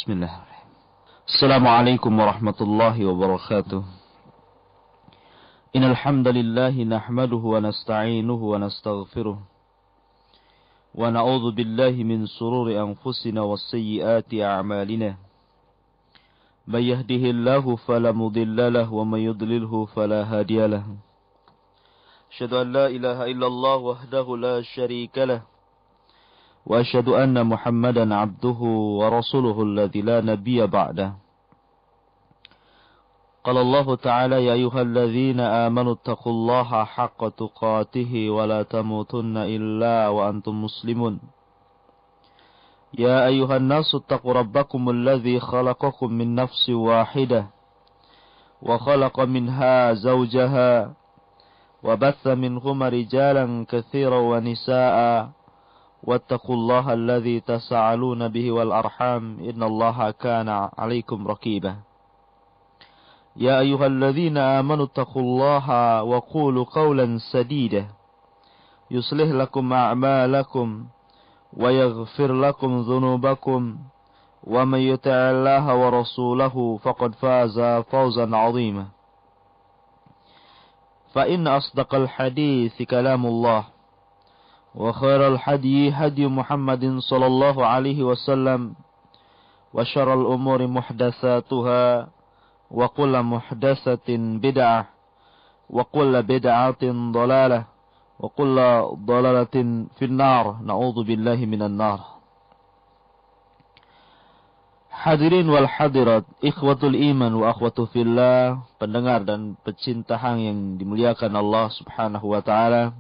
Bismillahirrahmanirrahim. Assalamualaikum warahmatullahi wabarakatuh. Innal hamdalillah nahmaduhu wa nasta'inuhu wa nastaghfiruh. Wa na'udzu billahi min shururi anfusina was sayyiati a'malina. May yahdihillahu fala mudilla lahu wa may yudlilhu fala hadiya lahu. Asyhadu an la ilaha illallah wahdahu la syarika lahu. وأشهد أن محمدا عبده ورسوله الذي لا نبي بعده. قال الله تعالى يا أيها الذين آمنوا اتقوا الله حق تقاته ولا تموتن إلا وأنتم مسلمون. يا أيها الناس اتقوا ربكم الذي خلقكم من نفس واحدة وخلق منها زوجها وبث منهما رجالا كثيرا ونساء واتقوا الله الذي تساءلون به والأرحام إن الله كان عليكم رقيبا. يا أيها الذين آمنوا اتقوا الله وقولوا قولا سديدا يصلح لكم أعمالكم ويغفر لكم ذنوبكم ومن يطع الله ورسوله فقد فاز فوزا عظيما. فإن أصدق الحديث كلام الله وخير الحدي هدي محمد صلى الله عليه وسلم وشر الأمور محدثاتها وكل محدثة بدعة وكل بدعة ضلالة وكل ضلالة في النار نعوذ بالله من النار. Hadirin wal hadirat, ikhwatul iman wa akhwatu fillah, pendengar dan pecinta hang yang dimuliakan Allah Subhanahu wa taala.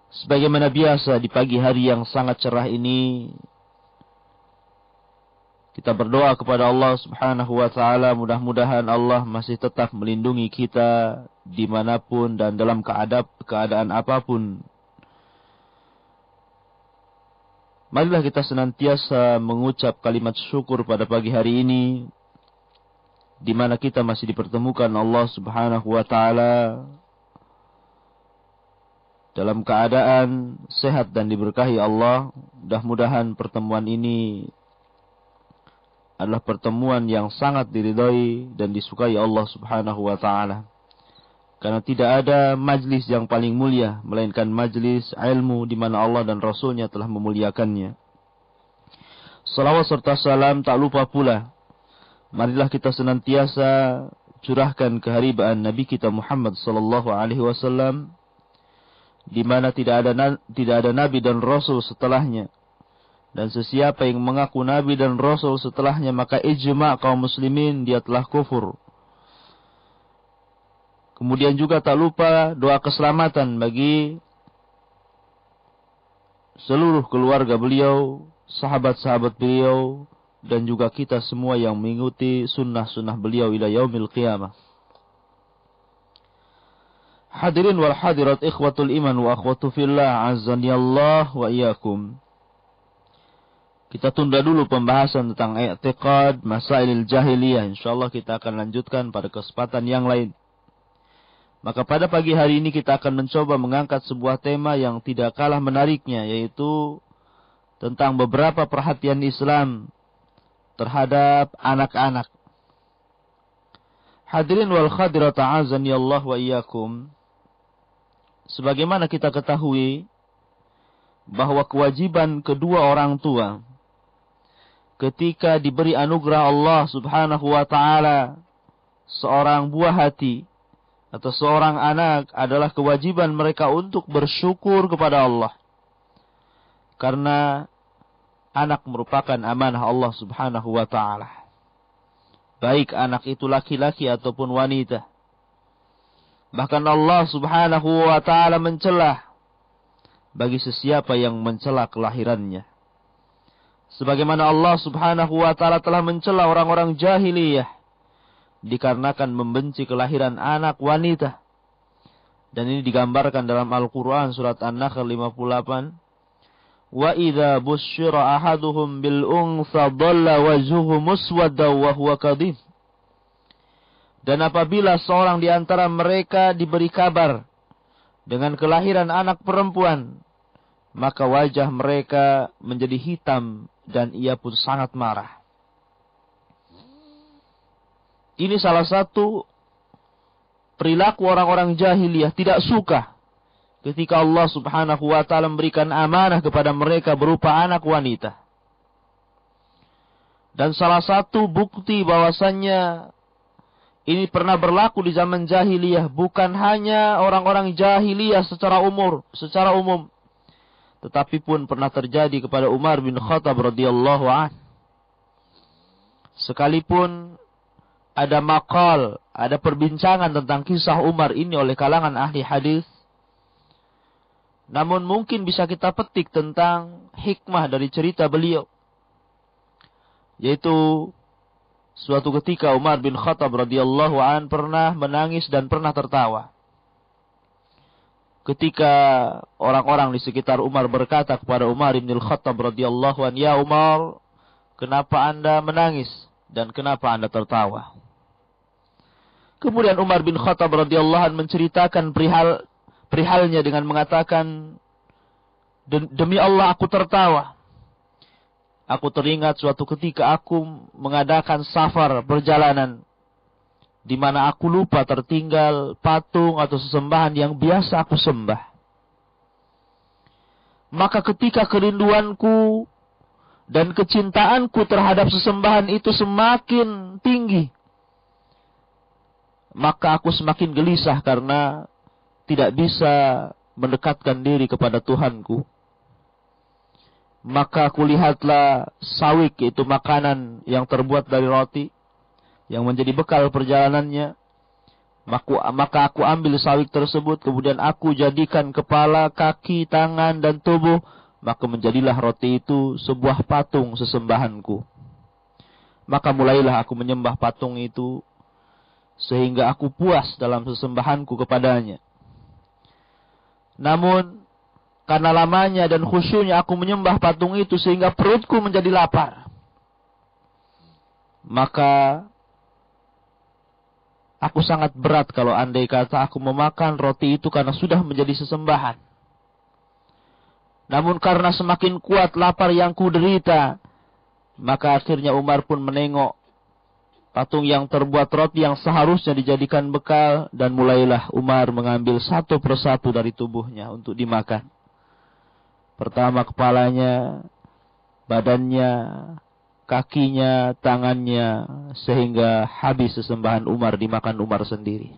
Sebagaimana biasa di pagi hari yang sangat cerah ini, kita berdoa kepada Allah Subhanahu wa ta'ala, mudah-mudahan Allah masih tetap melindungi kita dimanapun dan dalam keadaan apapun. Marilah kita senantiasa mengucap kalimat syukur pada pagi hari ini, di mana kita masih dipertemukan Allah Subhanahu wa ta'ala dalam keadaan sehat dan diberkahi Allah. Mudah-mudahan pertemuan ini adalah pertemuan yang sangat diridhai dan disukai Allah Subhanahu wa ta'ala. Karena tidak ada majlis yang paling mulia melainkan majlis ilmu di mana Allah dan Rasulnya telah memuliakannya. Salawat serta salam tak lupa pula, marilah kita senantiasa curahkan keharibaan Nabi kita Muhammad sallallahu alaihi wasallam, di mana tidak ada nabi dan rasul setelahnya, dan sesiapa yang mengaku nabi dan rasul setelahnya maka ijma' kaum muslimin dia telah kufur. Kemudian juga tak lupa doa keselamatan bagi seluruh keluarga beliau, sahabat-sahabat beliau, dan juga kita semua yang mengikuti sunnah-sunnah beliau ila yaumil qiyamah. Hadirin wal hadirat, ikhwatul iman wa akhwatu fillah, azani Allah wa iyyakum. Kita tunda dulu pembahasan tentang i'tiqad masailil jahiliyah. Insyaallah kita akan lanjutkan pada kesempatan yang lain. Maka pada pagi hari ini kita akan mencoba mengangkat sebuah tema yang tidak kalah menariknya, yaitu tentang beberapa perhatian Islam terhadap anak-anak. Hadirin wal hadirat, azani Allah wa iyyakum. Sebagaimana kita ketahui bahwa kewajiban kedua orang tua ketika diberi anugerah Allah Subhanahu wa ta'ala seorang buah hati atau seorang anak adalah kewajiban mereka untuk bersyukur kepada Allah. Karena anak merupakan amanah Allah Subhanahu wa ta'ala. Baik anak itu laki-laki ataupun wanita. Bahkan Allah Subhanahu wa ta'ala mencela bagi sesiapa yang mencela kelahirannya. Sebagaimana Allah Subhanahu wa ta'ala telah mencela orang-orang jahiliyah dikarenakan membenci kelahiran anak wanita. Dan ini digambarkan dalam Al-Quran surat An-Nahl 58. Wa idza busyira ahaduhum bil unsa dhalla wajhuhu muswadda wa huwa kadhib. Dan apabila seorang di antara mereka diberi kabar dengan kelahiran anak perempuan, maka wajah mereka menjadi hitam dan ia pun sangat marah. Ini salah satu perilaku orang-orang jahiliyah, tidak suka ketika Allah Subhanahu wa taala memberikan amanah kepada mereka berupa anak wanita. Dan salah satu bukti bahwasannya ini pernah berlaku di zaman jahiliyah, bukan hanya orang-orang jahiliyah secara umum, tetapi pun pernah terjadi kepada Umar bin Khattab radhiyallahu anhu. Sekalipun ada maqal, ada perbincangan tentang kisah Umar ini oleh kalangan ahli hadis, namun mungkin bisa kita petik tentang hikmah dari cerita beliau. Yaitu suatu ketika Umar bin Khattab radhiyallahu an pernah menangis dan pernah tertawa. Ketika orang-orang di sekitar Umar berkata kepada Umar bin Khattab radhiyallahu an, "Ya Umar, kenapa Anda menangis dan kenapa Anda tertawa?" Kemudian Umar bin Khattab radhiyallahu an menceritakan perihalnya dengan mengatakan, "Demi Allah aku tertawa. Aku teringat suatu ketika aku mengadakan safar perjalanan, di mana aku lupa tertinggal patung atau sesembahan yang biasa aku sembah. Maka ketika kerinduanku dan kecintaanku terhadap sesembahan itu semakin tinggi, maka aku semakin gelisah karena tidak bisa mendekatkan diri kepada Tuhanku. Maka kulihatlah sawik, itu makanan yang terbuat dari roti, yang menjadi bekal perjalanannya. Maka aku ambil sawik tersebut, kemudian aku jadikan kepala, kaki, tangan, dan tubuh. Maka menjadilah roti itu sebuah patung sesembahanku. Maka mulailah aku menyembah patung itu, sehingga aku puas dalam sesembahanku kepadanya. Namun, karena lamanya dan khusyunya aku menyembah patung itu, sehingga perutku menjadi lapar. Maka, aku sangat berat kalau andai kata aku memakan roti itu karena sudah menjadi sesembahan. Namun karena semakin kuat lapar yang kuderita, maka akhirnya Umar pun menengok patung yang terbuat roti yang seharusnya dijadikan bekal, dan mulailah Umar mengambil satu persatu dari tubuhnya untuk dimakan. Pertama kepalanya, badannya, kakinya, tangannya, sehingga habis sesembahan Umar dimakan Umar sendiri.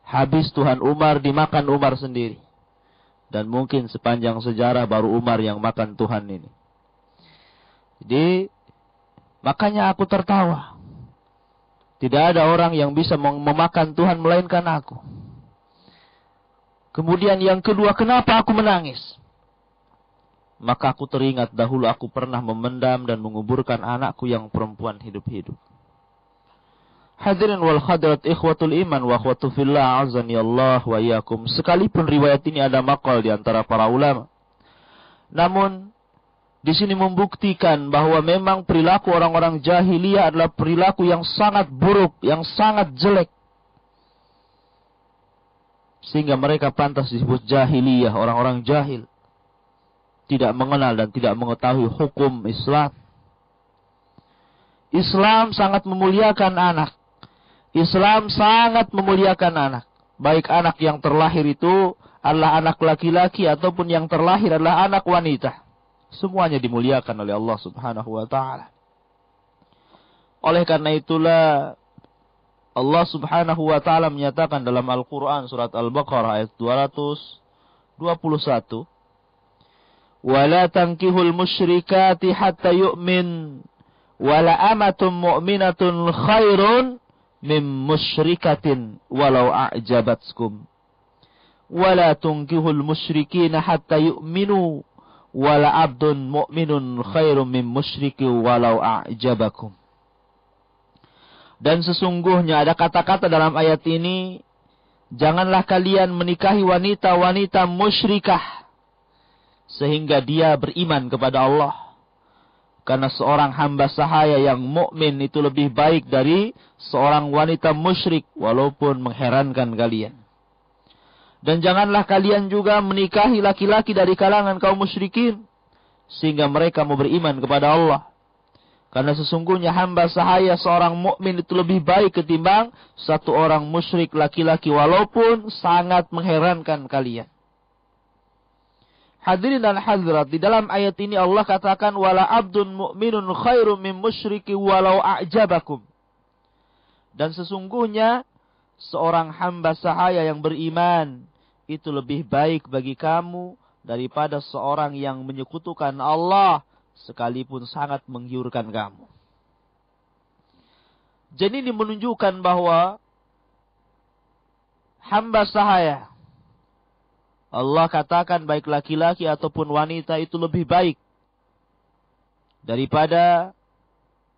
Habis Tuhan Umar dimakan Umar sendiri. Dan mungkin sepanjang sejarah baru Umar yang makan Tuhan ini. Jadi, makanya aku tertawa. Tidak ada orang yang bisa memakan Tuhan melainkan aku. Kemudian yang kedua, kenapa aku menangis? Maka aku teringat dahulu aku pernah memendam dan menguburkan anakku yang perempuan hidup-hidup. Hadirin wal hadirat ikhwatul iman wa akhwatu fillah azani Allah wa iyyakum. Sekalipun riwayat ini ada maqal di antara para ulama, namun di sini membuktikan bahwa memang perilaku orang-orang jahiliyah adalah perilaku yang sangat buruk, yang sangat jelek. Sehingga mereka pantas disebut jahiliyah, orang-orang jahil. Tidak mengenal dan tidak mengetahui hukum Islam. Islam sangat memuliakan anak. Islam sangat memuliakan anak. Baik anak yang terlahir itu adalah anak laki-laki ataupun yang terlahir adalah anak wanita. Semuanya dimuliakan oleh Allah Subhanahu wa ta'ala. Oleh karena itulah Allah Subhanahu wa ta'ala menyatakan dalam Al-Quran surat Al-Baqarah ayat 221, "Wala tankihul musyrikati hatta yu'min, wala amatum mu'minatun khairun min musyrikatin walau a'jabatskum. Wala tunkihul musyrikina hatta yu'minu, wala abdun mu'minun khairum min musyriki walau a'jabakum." Dan sesungguhnya ada kata-kata dalam ayat ini, janganlah kalian menikahi wanita-wanita musyrikah sehingga dia beriman kepada Allah. Karena seorang hamba sahaya yang mukmin itu lebih baik dari seorang wanita musyrik, walaupun mengherankan kalian. Dan janganlah kalian juga menikahi laki-laki dari kalangan kaum musyrikin, sehingga mereka mau beriman kepada Allah. Karena sesungguhnya hamba sahaya seorang mukmin itu lebih baik ketimbang satu orang musyrik laki-laki, walaupun sangat mengherankan kalian. Hadirin dan hadirat, di dalam ayat ini Allah katakan, wala abdun mu'minun khairum min musyriki walau a'jabakum. Dan sesungguhnya seorang hamba sahaya yang beriman itu lebih baik bagi kamu daripada seorang yang menyekutukan Allah sekalipun sangat menggiurkan kamu. Jadi ini menunjukkan bahwa hamba sahaya, Allah katakan baik laki-laki ataupun wanita itu lebih baik daripada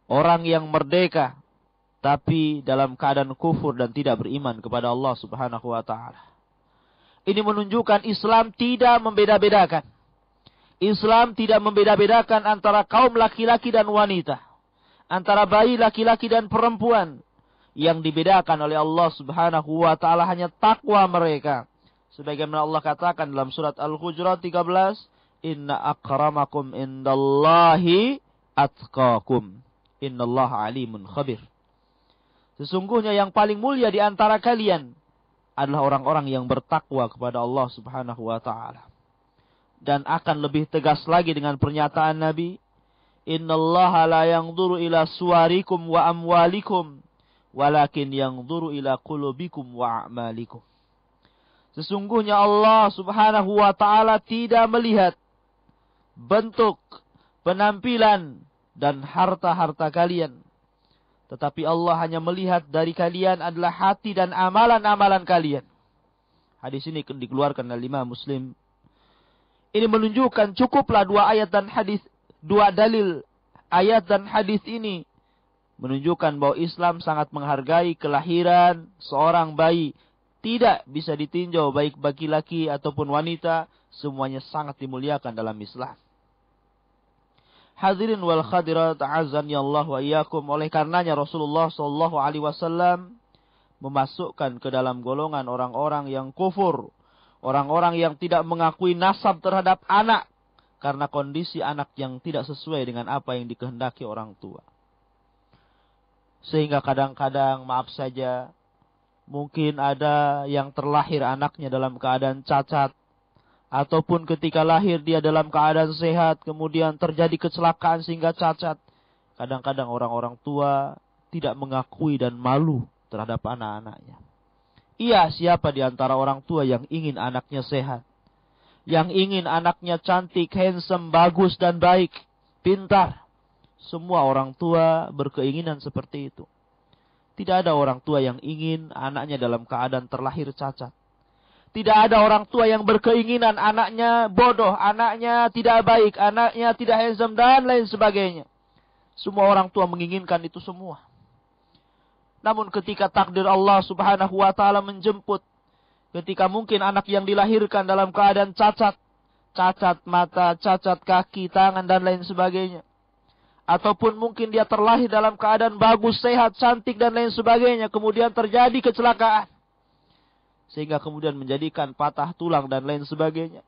orang yang merdeka tapi dalam keadaan kufur dan tidak beriman kepada Allah Subhanahu wa taala. Ini menunjukkan Islam tidak membeda-bedakan. Islam tidak membeda-bedakan antara kaum laki-laki dan wanita, antara bayi laki-laki dan perempuan. Yang dibedakan oleh Allah Subhanahu wa taala hanya takwa mereka. Sebagaimana Allah katakan dalam surat Al-Hujurat 13, inna akramakum indallahi atqakum, innallaha alimun khabir. Sesungguhnya yang paling mulia di antara kalian adalah orang-orang yang bertakwa kepada Allah Subhanahu wa taala. Dan akan lebih tegas lagi dengan pernyataan Nabi, innallaha la yanzuru ila suwarikum wa amwalikum, walakin yanzuru ila qulubikum wa a'malikum. Sesungguhnya Allah Subhanahu wa taala tidak melihat bentuk, penampilan dan harta-harta kalian, tetapi Allah hanya melihat dari kalian adalah hati dan amalan-amalan kalian. Hadis ini dikeluarkan oleh Imam Muslim. Ini menunjukkan cukuplah dua dalil ayat dan hadis ini menunjukkan bahwa Islam sangat menghargai kelahiran seorang bayi. Tidak bisa ditinjau baik bagi laki ataupun wanita, semuanya sangat dimuliakan dalam Islam. Hadirin wal khadirat a'azzani Allah wa iyyakum. Oleh karenanya Rasulullah sallallahu alaihi wasallam memasukkan ke dalam golongan orang-orang yang kufur, orang-orang yang tidak mengakui nasab terhadap anak karena kondisi anak yang tidak sesuai dengan apa yang dikehendaki orang tua. Sehingga kadang-kadang, maaf saja, mungkin ada yang terlahir anaknya dalam keadaan cacat, ataupun ketika lahir dia dalam keadaan sehat, kemudian terjadi kecelakaan sehingga cacat. Kadang-kadang orang-orang tua tidak mengakui dan malu terhadap anak-anaknya. Iya, siapa di antara orang tua yang ingin anaknya sehat? Yang ingin anaknya cantik, handsome, bagus dan baik, pintar. Semua orang tua berkeinginan seperti itu. Tidak ada orang tua yang ingin anaknya dalam keadaan terlahir cacat. Tidak ada orang tua yang berkeinginan anaknya bodoh, anaknya tidak baik, anaknya tidak handsome, dan lain sebagainya. Semua orang tua menginginkan itu semua. Namun ketika takdir Allah Subhanahu wa taala menjemput, ketika mungkin anak yang dilahirkan dalam keadaan cacat, cacat mata, cacat kaki, tangan, dan lain sebagainya, ataupun mungkin dia terlahir dalam keadaan bagus, sehat, cantik, dan lain sebagainya, kemudian terjadi kecelakaan, sehingga kemudian menjadikan patah tulang dan lain sebagainya,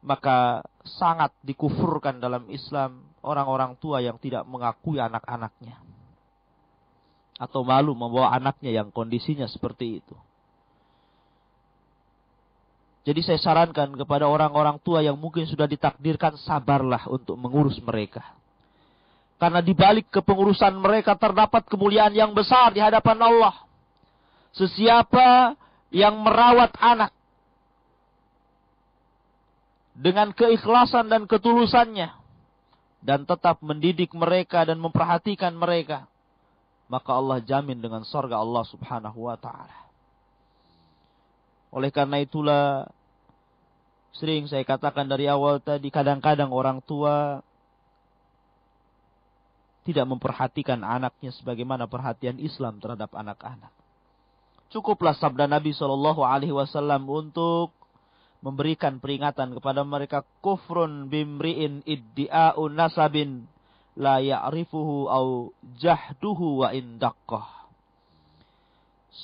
maka sangat dikufurkan dalam Islam orang-orang tua yang tidak mengakui anak-anaknya, atau malu membawa anaknya yang kondisinya seperti itu. Jadi saya sarankan kepada orang-orang tua yang mungkin sudah ditakdirkan, sabarlah untuk mengurus mereka. Karena di balik kepengurusan mereka terdapat kemuliaan yang besar di hadapan Allah. Sesiapa yang merawat anak dengan keikhlasan dan ketulusannya, dan tetap mendidik mereka dan memperhatikan mereka, maka Allah jamin dengan surga Allah Subhanahu wa taala. Oleh karena itulah, sering saya katakan dari awal tadi, kadang-kadang orang tua tidak memperhatikan anaknya sebagaimana perhatian Islam terhadap anak-anak. Cukuplah sabda Nabi SAW untuk memberikan peringatan kepada mereka, kufrun bimri'in iddi'a'un nasabin la ya'rifuhu au jahduhu wa indaqqah.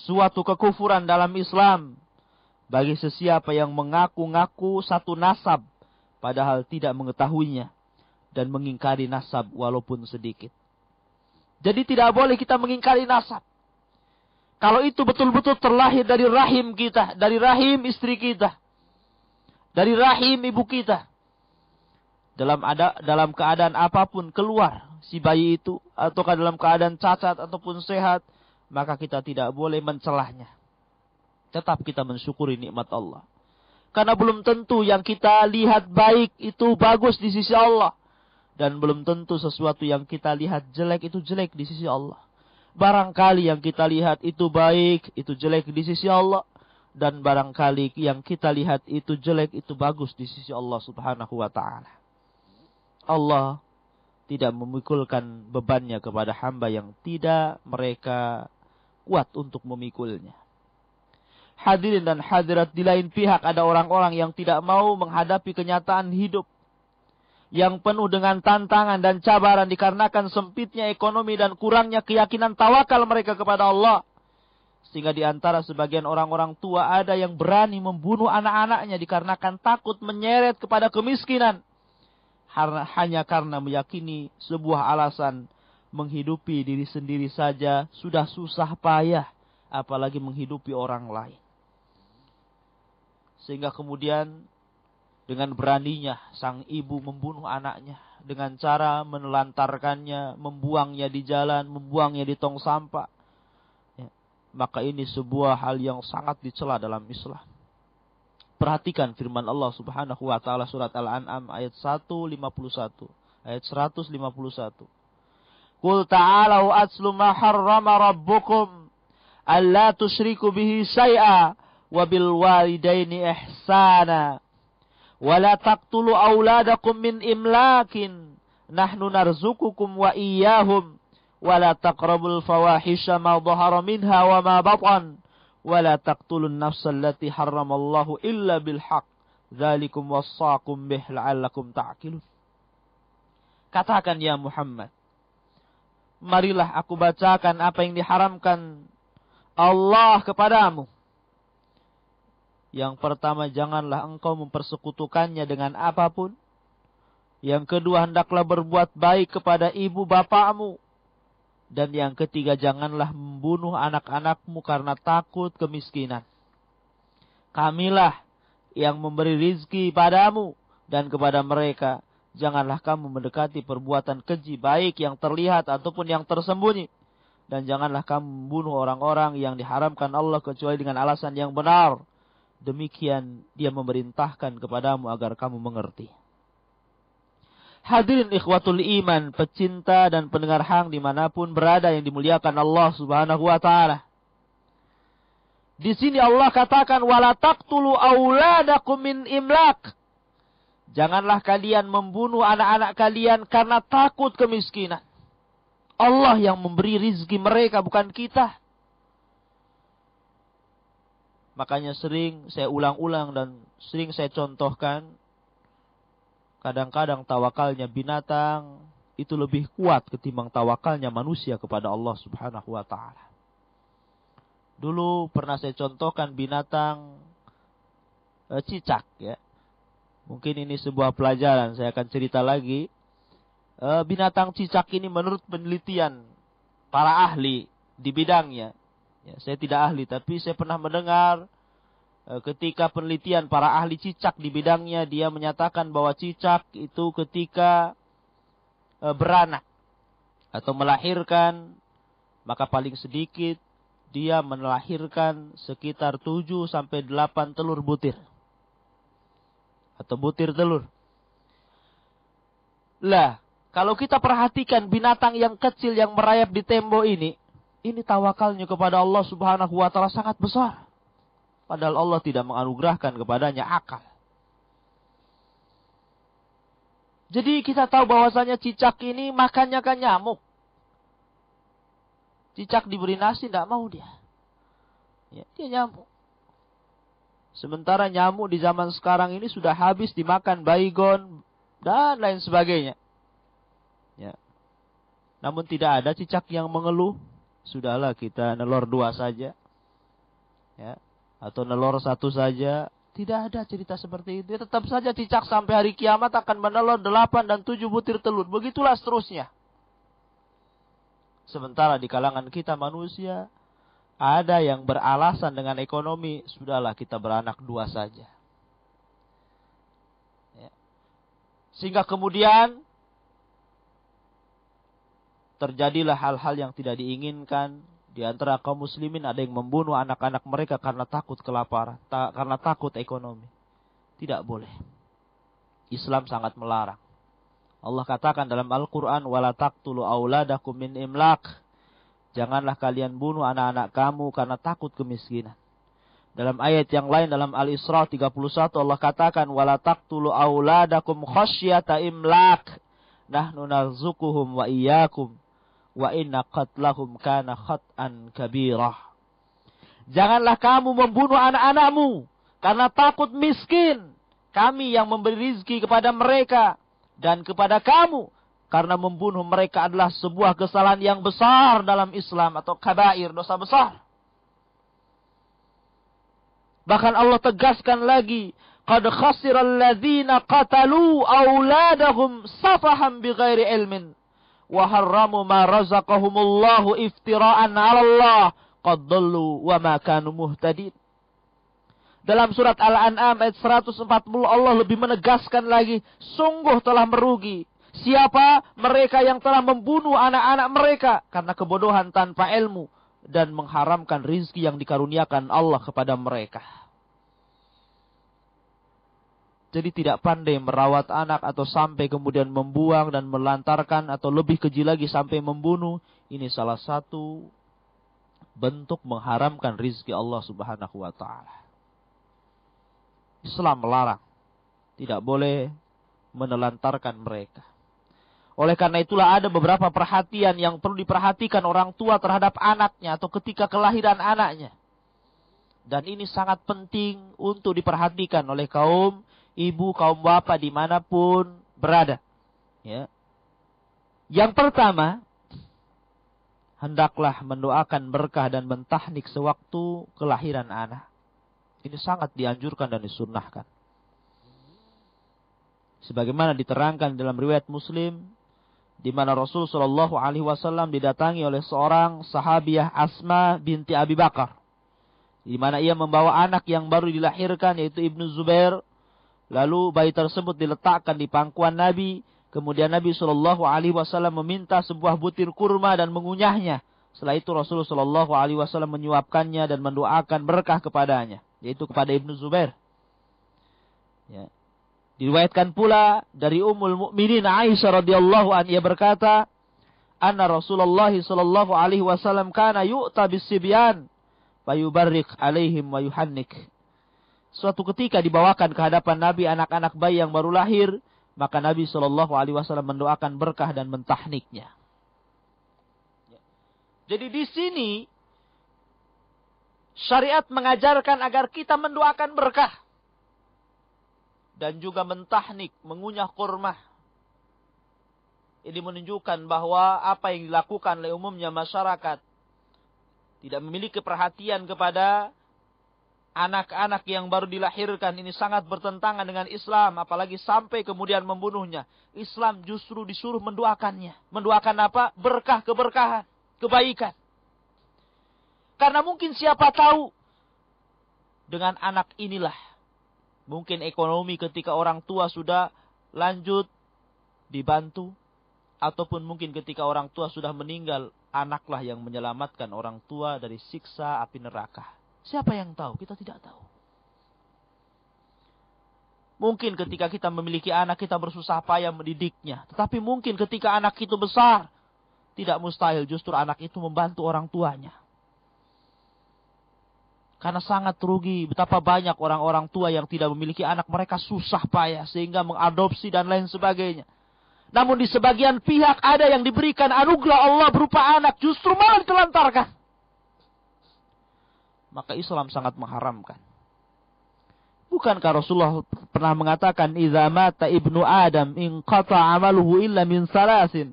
Suatu kekufuran dalam Islam bagi sesiapa yang mengaku-ngaku satu nasab padahal tidak mengetahuinya dan mengingkari nasab walaupun sedikit. Jadi tidak boleh kita mengingkari nasab. Kalau itu betul-betul terlahir dari rahim kita, dari rahim istri kita, dari rahim ibu kita. Dalam keadaan apapun keluar si bayi itu, ataukah dalam keadaan cacat ataupun sehat, maka kita tidak boleh mencelahnya. Tetap kita mensyukuri nikmat Allah. Karena belum tentu yang kita lihat baik itu bagus di sisi Allah. Dan belum tentu sesuatu yang kita lihat jelek itu jelek di sisi Allah. Barangkali yang kita lihat itu baik, itu jelek di sisi Allah. Dan barangkali yang kita lihat itu jelek, itu bagus di sisi Allah subhanahu wa ta'ala. Allah tidak memikulkan bebannya kepada hamba yang tidak mereka kuat untuk memikulnya. Hadirin dan hadirat, di lain pihak ada orang-orang yang tidak mau menghadapi kenyataan hidup yang penuh dengan tantangan dan cabaran dikarenakan sempitnya ekonomi dan kurangnya keyakinan tawakal mereka kepada Allah. Sehingga di antara sebagian orang-orang tua ada yang berani membunuh anak-anaknya dikarenakan takut menyeret kepada kemiskinan. Hanya karena meyakini sebuah alasan menghidupi diri sendiri saja sudah susah payah, apalagi menghidupi orang lain. Sehingga kemudian dengan beraninya sang ibu membunuh anaknya dengan cara menelantarkannya, membuangnya di jalan, membuangnya di tong sampah. Ya, maka ini sebuah hal yang sangat dicela dalam Islam. Perhatikan firman Allah Subhanahu wa taala surat Al-An'am ayat 151, ayat 151. Qul ta'alau atslu ma harrama rabbukum alla tusyriku bihi syai'a wa bil walidaini ihsana wa la taqtulu auladakum min imlakin nahnu narzuqukum wa iyyahum wa la taqrabul fawahisha ma dhahara minha wa ma batan wa la taqtulun nafsa allati harramallahu illa bil haqq dzalikum wassaqum bih la'allakum ta'qilun. Katakan ya Muhammad, marilah aku bacakan apa yang diharamkan Allah kepadamu. Yang pertama, janganlah engkau mempersekutukannya dengan apapun. Yang kedua, hendaklah berbuat baik kepada ibu bapakmu. Dan yang ketiga, janganlah membunuh anak-anakmu karena takut kemiskinan. Kamilah yang memberi rizki padamu dan kepada mereka. Janganlah kamu mendekati perbuatan keji baik yang terlihat ataupun yang tersembunyi. Dan janganlah kamu membunuh orang-orang yang diharamkan Allah kecuali dengan alasan yang benar. Demikian dia memerintahkan kepadamu agar kamu mengerti. Hadirin ikhwatul iman, pecinta dan pendengar hang dimanapun berada yang dimuliakan Allah subhanahu wa ta'ala. Di sini Allah katakan, wala taqtulu auladakum min imlak. Janganlah kalian membunuh anak-anak kalian karena takut kemiskinan. Allah yang memberi rizki mereka, bukan kita. Makanya sering saya ulang-ulang dan sering saya contohkan, kadang-kadang tawakalnya binatang itu lebih kuat ketimbang tawakalnya manusia kepada Allah subhanahu wa ta'ala. Dulu pernah saya contohkan binatang cicak ya. Mungkin ini sebuah pelajaran, saya akan cerita lagi. Binatang cicak ini menurut penelitian para ahli di bidangnya. Ya, saya tidak ahli, tapi saya pernah mendengar ketika penelitian para ahli cicak di bidangnya, dia menyatakan bahwa cicak itu ketika beranak atau melahirkan, maka paling sedikit dia melahirkan sekitar 7 sampai 8 telur butir. Atau butir telur. Lah, kalau kita perhatikan binatang yang kecil yang merayap di tembok ini tawakalnya kepada Allah subhanahu wa ta'ala sangat besar. Padahal Allah tidak menganugerahkan kepadanya akal. Jadi kita tahu bahwasanya cicak ini makannya kan nyamuk. Cicak diberi nasi tidak mau dia. Ya, dia nyamuk. Sementara nyamuk di zaman sekarang ini sudah habis dimakan baygon dan lain sebagainya. Ya. Namun tidak ada cicak yang mengeluh. Sudahlah kita nelor 2 saja. Ya. atau nelor satu saja. Tidak ada cerita seperti itu. Tetap saja cicak sampai hari kiamat akan menelur 8 dan 7 butir telur. Begitulah seterusnya. Sementara di kalangan kita manusia, ada yang beralasan dengan ekonomi, sudahlah kita beranak 2 saja. Ya. Sehingga kemudian terjadilah hal-hal yang tidak diinginkan. Di antara kaum muslimin ada yang membunuh anak-anak mereka karena takut kelaparan, karena takut ekonomi. Tidak boleh. Islam sangat melarang. Allah katakan dalam Al-Quran, وَلَا تَقْتُلُوا أَوْلَادَكُمْ مِنْ إِمْلَاقٍ. Janganlah kalian bunuh anak-anak kamu karena takut kemiskinan. Dalam ayat yang lain, dalam Al-Isra 31, Allah katakan, وَلَا تَقْتُلُوا أَوْلَادَكُمْ خَشْيَةَ إِمْلَاقٍ نَحْنُ نَرْزُقُهُمْ وَإِيَّاكُمْ wa inna qatlahum kana khat'an kabirah. Janganlah kamu membunuh anak-anakmu karena takut miskin. Kami yang memberi rizki kepada mereka dan kepada kamu, karena membunuh mereka adalah sebuah kesalahan yang besar dalam Islam, atau kabair, dosa besar. Bahkan Allah tegaskan lagi, qad khasiral ladzina qatalu auladahum safahan bighairi ilmin wa harramu ma razaqahumullahu iftira'an 'ala Allah qad dhallu wa ma kanu muhtadin. Dalam surat Al-An'am ayat 140 Allah lebih menegaskan lagi, sungguh telah merugi siapa mereka yang telah membunuh anak-anak mereka karena kebodohan tanpa ilmu dan mengharamkan rizki yang dikaruniakan Allah kepada mereka. Jadi tidak pandai merawat anak atau sampai kemudian membuang dan melantarkan atau lebih keji lagi sampai membunuh. Ini salah satu bentuk mengharamkan rizki Allah subhanahu wa ta'ala. Islam melarang. Tidak boleh menelantarkan mereka. Oleh karena itulah ada beberapa perhatian yang perlu diperhatikan orang tua terhadap anaknya atau ketika kelahiran anaknya. Dan ini sangat penting untuk diperhatikan oleh kaum ibu, kaum bapak dimanapun berada. Ya. Yang pertama, hendaklah mendoakan berkah dan mentahnik sewaktu kelahiran anak. Ini sangat dianjurkan dan disunnahkan. Sebagaimana diterangkan dalam riwayat Muslim, di mana Rasul Shallallahu Alaihi Wasallam didatangi oleh seorang sahabiah Asma binti Abi Bakar, di mana ia membawa anak yang baru dilahirkan yaitu Ibnu Zubair. Lalu bayi tersebut diletakkan di pangkuan Nabi. Kemudian Nabi Shallallahu Alaihi Wasallam meminta sebuah butir kurma dan mengunyahnya. Setelah itu Rasulullah Shallallahu Alaihi Wasallam menyuapkannya dan mendoakan berkah kepadanya, yaitu kepada Ibnu Zubair. Ya. Diriwayatkan pula dari Ummul Mukminin Aisyah radhiyallahu anha, ia berkata, "Anna Rasulullah Shallallahu Alaihi Wasallam kana yu'ta bis-sibyan, fayubarrik alaihim wa yuhannik." Suatu ketika dibawakan ke hadapan Nabi anak-anak bayi yang baru lahir, maka Nabi Shallallahu Alaihi Wasallam mendoakan berkah dan mentahniknya. Jadi di sini syariat mengajarkan agar kita mendoakan berkah dan juga mentahnik, mengunyah kurma. Ini menunjukkan bahwa apa yang dilakukan oleh umumnya masyarakat tidak memiliki perhatian kepada anak-anak yang baru dilahirkan, ini sangat bertentangan dengan Islam, apalagi sampai kemudian membunuhnya. Islam justru disuruh mendoakannya. Mendoakan apa? Berkah, keberkahan, kebaikan. Karena mungkin siapa tahu dengan anak inilah mungkin ekonomi ketika orang tua sudah lanjut dibantu, ataupun mungkin ketika orang tua sudah meninggal, anaklah yang menyelamatkan orang tua dari siksa api neraka. Siapa yang tahu? Kita tidak tahu. Mungkin ketika kita memiliki anak, kita bersusah payah mendidiknya. Tetapi mungkin ketika anak itu besar, tidak mustahil justru anak itu membantu orang tuanya. Karena sangat rugi betapa banyak orang-orang tua yang tidak memiliki anak, mereka susah payah sehingga mengadopsi dan lain sebagainya. Namun di sebagian pihak ada yang diberikan anugerah Allah berupa anak, justru malah ditelantarkan. Maka Islam sangat mengharamkan. Bukankah Rasulullah pernah mengatakan, "Idza mata ibnu Adam inqata 'amaluhu illa min salasin,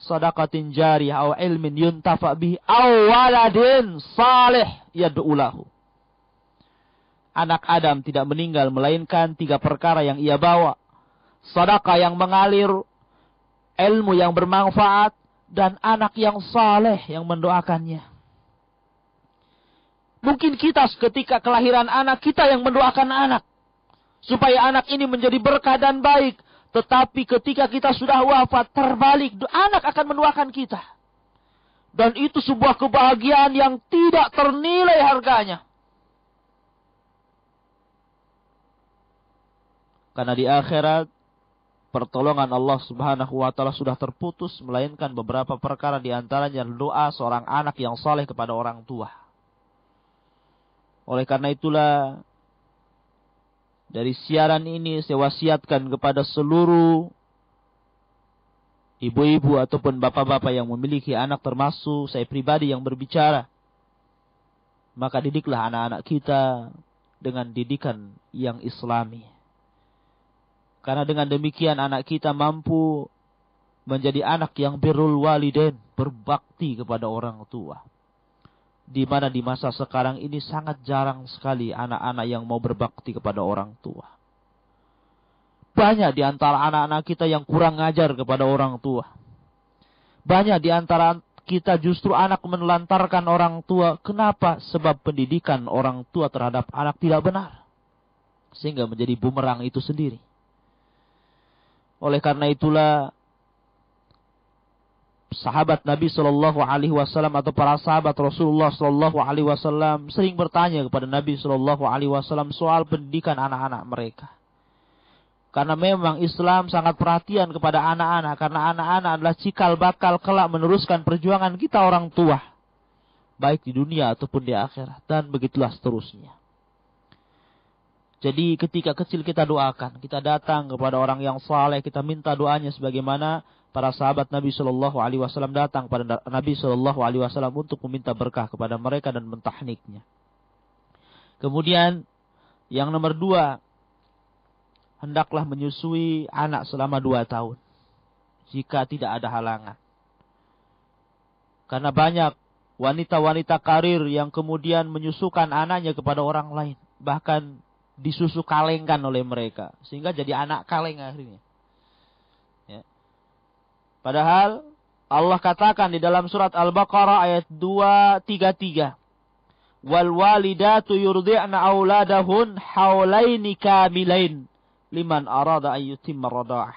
shadaqatin jariyah aw ilmin yuntafa bihi aw waladin salih yad'u lahu." anak Adam tidak meninggal melainkan 3 perkara yang ia bawa. Sedekah yang mengalir, ilmu yang bermanfaat, dan anak yang saleh yang mendoakannya. Mungkin kita ketika kelahiran anak, kita yang mendoakan anak. Supaya anak ini menjadi berkah dan baik. Tetapi ketika kita sudah wafat, terbalik, anak akan mendoakan kita. Dan itu sebuah kebahagiaan yang tidak ternilai harganya. Karena di akhirat, pertolongan Allah Subhanahu wa Ta'ala sudah terputus, melainkan beberapa perkara di antaranya doa seorang anak yang saleh kepada orang tua. Oleh karena itulah, dari siaran ini saya wasiatkan kepada seluruh ibu-ibu ataupun bapak-bapak yang memiliki anak, termasuk saya pribadi yang berbicara. Maka didiklah anak-anak kita dengan didikan yang islami. Karena dengan demikian anak kita mampu menjadi anak yang birrul walidain, berbakti kepada orang tua. Di mana di masa sekarang ini sangat jarang sekali anak-anak yang mau berbakti kepada orang tua. Banyak di antara anak-anak kita yang kurang ngajar kepada orang tua. Banyak di antara kita justru anak menelantarkan orang tua. Kenapa? Sebab pendidikan orang tua terhadap anak tidak benar. Sehingga menjadi bumerang itu sendiri. Oleh karena itulah, sahabat Nabi Shallallahu Alaihi Wasallam atau para sahabat Rasulullah Shallallahu Alaihi Wasallam sering bertanya kepada Nabi Shallallahu Alaihi Wasallam soal pendidikan anak-anak mereka. Karena memang Islam sangat perhatian kepada anak-anak, karena anak-anak adalah cikal bakal kelak meneruskan perjuangan kita orang tua, baik di dunia ataupun di akhirat, dan begitulah seterusnya. Jadi ketika kecil kita doakan, kita datang kepada orang yang saleh, kita minta doanya sebagaimana para sahabat Nabi Shallallahu Alaihi Wasallam datang pada Nabi Shallallahu Alaihi Wasallam untuk meminta berkah kepada mereka dan mentahniknya. Kemudian yang nomor 2, hendaklah menyusui anak selama 2 tahun, jika tidak ada halangan. Karena banyak wanita-wanita karir yang kemudian menyusukan anaknya kepada orang lain, bahkan disusu kalengkan oleh mereka, sehingga jadi anak kaleng akhirnya. Padahal Allah katakan di dalam surat Al-Baqarah ayat 233, wal walidatu yurdi'na auladahun haulaini kamilain liman arada an yutimma rada'ah.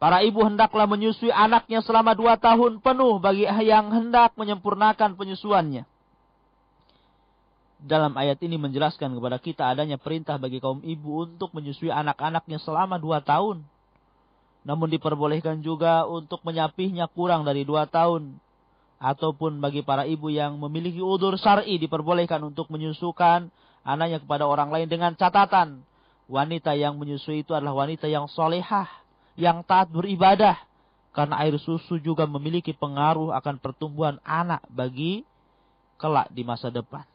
Para ibu hendaklah menyusui anaknya selama 2 tahun penuh bagi yang hendak menyempurnakan penyusuannya. Dalam ayat ini menjelaskan kepada kita adanya perintah bagi kaum ibu untuk menyusui anak-anaknya selama 2 tahun. Namun diperbolehkan juga untuk menyapihnya kurang dari 2 tahun. Ataupun bagi para ibu yang memiliki udzur syar'i diperbolehkan untuk menyusukan anaknya kepada orang lain dengan catatan wanita yang menyusui itu adalah wanita yang solehah, yang taat beribadah. Karena air susu juga memiliki pengaruh akan pertumbuhan anak bagi kelak di masa depan.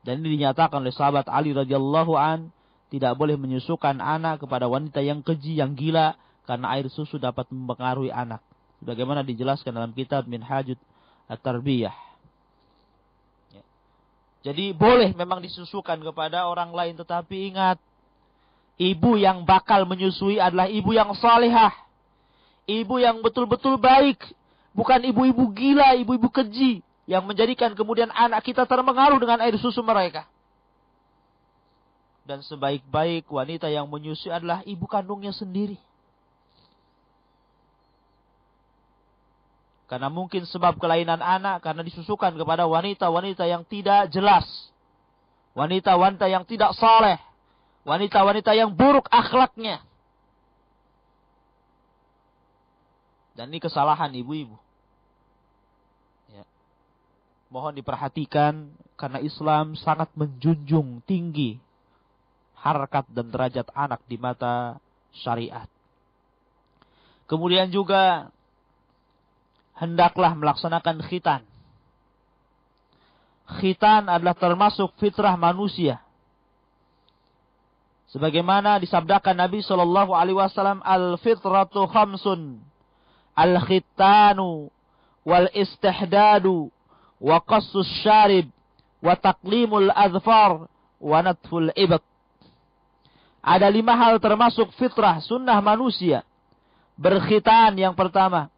Dan ini dinyatakan oleh sahabat Ali radhiyallahu an, tidak boleh menyusukan anak kepada wanita yang keji, yang gila, karena air susu dapat mempengaruhi anak. Sebagaimana dijelaskan dalam kitab Minhajut At-Tarbiyah. Jadi boleh memang disusukan kepada orang lain, tetapi ingat, ibu yang bakal menyusui adalah ibu yang salihah. Ibu yang betul-betul baik. Bukan ibu-ibu gila, ibu-ibu keji, yang menjadikan kemudian anak kita terpengaruh dengan air susu mereka. Dan sebaik-baik wanita yang menyusui adalah ibu kandungnya sendiri. Karena mungkin sebab kelainan anak karena disusukan kepada wanita-wanita yang tidak jelas. Wanita-wanita yang tidak saleh. Wanita-wanita yang buruk akhlaknya. Dan ini kesalahan ibu-ibu. Ya. Mohon diperhatikan karena Islam sangat menjunjung tinggi harkat dan derajat anak di mata syariat. Kemudian juga hendaklah melaksanakan khitan. Khitan adalah termasuk fitrah manusia. Sebagaimana disabdakan Nabi Shallallahu Alaihi Wasallam, al-fitratu khamsun, al-khitanu, wal-istihdadu, wa qassus syarib, wa taqlimul adfar, wa natful ibad. Ada 5 hal termasuk fitrah, sunnah manusia. Berkhitan yang pertama,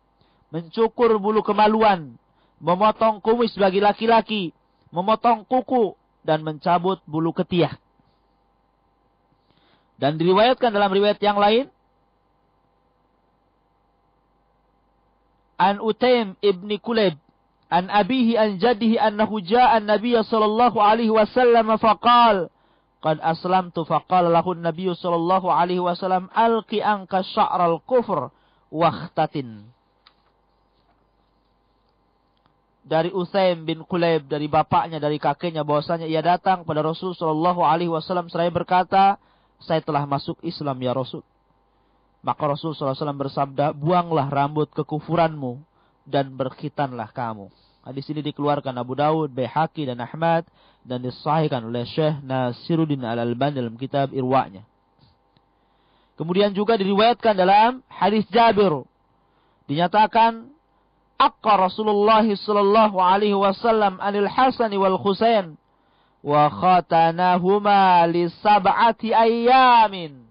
mencukur bulu kemaluan, memotong kumis bagi laki-laki, memotong kuku, dan mencabut bulu ketiak. Dan diriwayatkan dalam riwayat yang lain, an Utaim ibni Kulayb, an abihi an jaddihi annahu ja'a an-nabiy sallallahu alaihi wasallam faqala qad aslamtu faqala lahu an-nabiy sallallahu alaihi wasallam alqi anka sya'ral kufr wakhtatin. Dari Utaim bin Kulayb, dari bapaknya, dari kakeknya, bahwasanya ia datang pada Rasul sallallahu alaihi wasallam seraya berkata, saya telah masuk Islam ya Rasul. Maka Rasul sallallahu alaihi wasallam bersabda, buanglah rambut kekufuranmu dan berkhitanlah kamu. Hadis ini dikeluarkan Abu Dawud, Baihaqi dan Ahmad dan disahihkan oleh Syekh Nasiruddin Al-Albani dalam kitab Irwa'nya. Kemudian juga diriwayatkan dalam hadis Jabir, dinyatakan aqqa Rasulullah sallallahu alaihi wasallam anil Hasan wal Husain wa khatanahuma li sab'ati ayyamin.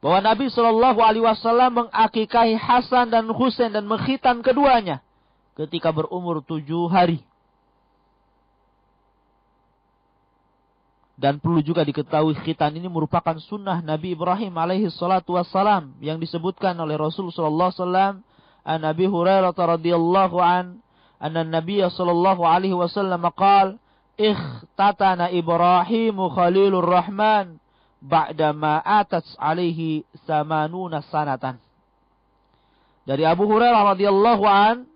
Bahwa Nabi sallallahu alaihi wasallam mengakikahi Hasan dan Husain dan mengkhitan keduanya ketika berumur 7 hari. Dan perlu juga diketahui khitan ini merupakan sunnah Nabi Ibrahim alaihi salatu wassalam yang disebutkan oleh Rasul sallallahu alaihi wasallam an Abi Hurairah radhiyallahu an anna Nabiy sallallahu alaihi wasallam qala ikhtatana Ibrahim Khalilur Rahman ba'da ma atat alaihi 80 sanatan. Dari Abu Hurairah radhiyallahu an,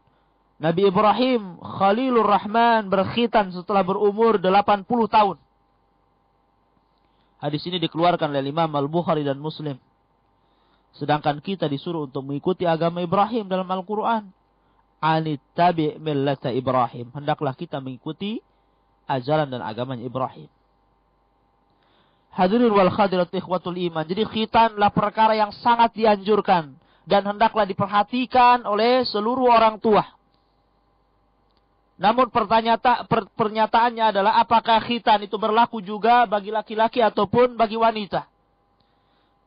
Nabi Ibrahim Khalilur Rahman berkhitan setelah berumur 80 tahun. Hadis ini dikeluarkan oleh Imam Al-Bukhari dan Muslim. Sedangkan kita disuruh untuk mengikuti agama Ibrahim dalam Al-Quran. Anittabi' millata Ibrahim. Hendaklah kita mengikuti ajaran dan agamanya Ibrahim. Hadirin wal hadirat ikhwatul iman. Jadi khitanlah perkara yang sangat dianjurkan. Dan hendaklah diperhatikan oleh seluruh orang tua. Namun pernyataannya adalah apakah khitan itu berlaku juga bagi laki-laki ataupun bagi wanita?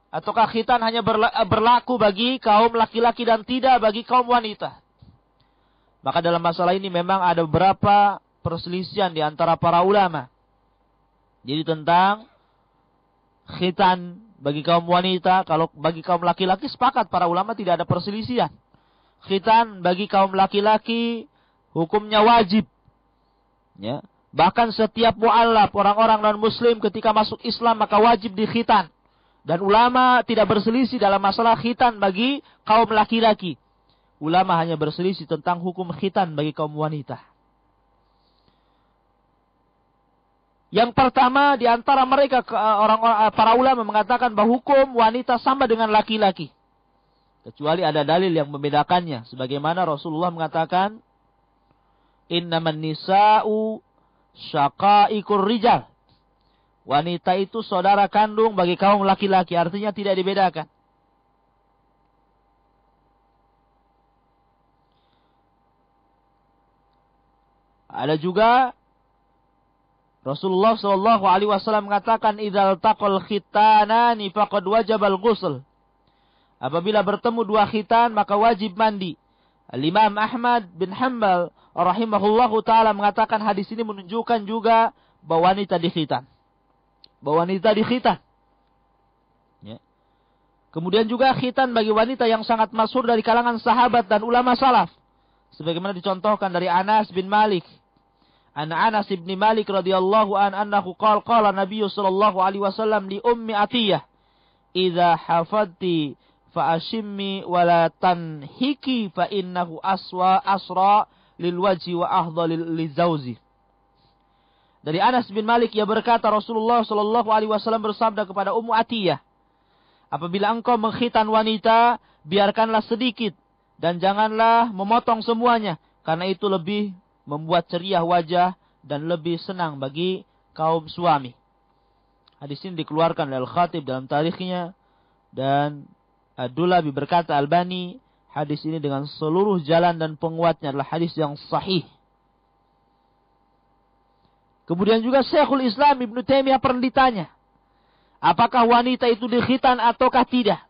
Ataukah khitan hanya berlaku bagi kaum laki-laki dan tidak bagi kaum wanita? Maka dalam masalah ini memang ada beberapa perselisihan di antara para ulama. Jadi tentang khitan bagi kaum wanita, kalau bagi kaum laki-laki sepakat para ulama tidak ada perselisihan. Khitan bagi kaum laki-laki hukumnya wajib. Ya. Bahkan setiap mu'allaf, orang-orang non-muslim ketika masuk Islam maka wajib dikhitan. Dan ulama tidak berselisih dalam masalah khitan bagi kaum laki-laki. Ulama hanya berselisih tentang hukum khitan bagi kaum wanita. Yang pertama di antara mereka para ulama mengatakan bahwa hukum wanita sama dengan laki-laki. Kecuali ada dalil yang membedakannya. Sebagaimana Rasulullah mengatakan, innaman nisa'u syaqaiqur rijal. Wanita itu saudara kandung bagi kaum laki-laki. Artinya tidak dibedakan. Ada juga Rasulullah sallallahu alaihi wasallam mengatakan idzal taqal khitanani faqad wajabal ghusl. Apabila bertemu 2 khitan maka wajib mandi. Al-Imam Ahmad bin Hanbal rahimahullahu taala mengatakan hadis ini menunjukkan juga bahwa wanita dikhitan. Ya. Kemudian juga khitan bagi wanita yang sangat masyhur dari kalangan sahabat dan ulama salaf. Sebagaimana dicontohkan dari Anas bin Malik. Anas bin Malik radhiyallahu anhu qala Nabi sallallahu alaihi wasallam li ummi Atiyah, "Idza hafadti fa ashimmi wa la tanhiki fa innahu asra lil wajhi wa ahdha lil zawji." Dari Anas bin Malik ia berkata Rasulullah sallallahu alaihi wasallam bersabda kepada Ummu Atiyah, apabila engkau mengkhitan wanita, biarkanlah sedikit dan janganlah memotong semuanya, karena itu lebih membuat ceria wajah dan lebih senang bagi kaum suami. Hadis ini dikeluarkan oleh Al-Khatib dalam tarikhnya dan Ad-Dulabi berkata Albani, hadis ini dengan seluruh jalan dan penguatnya adalah hadis yang sahih. Kemudian juga Syekhul Islam Ibnu Taimiyah pernah ditanya, apakah wanita itu dikhitan ataukah tidak?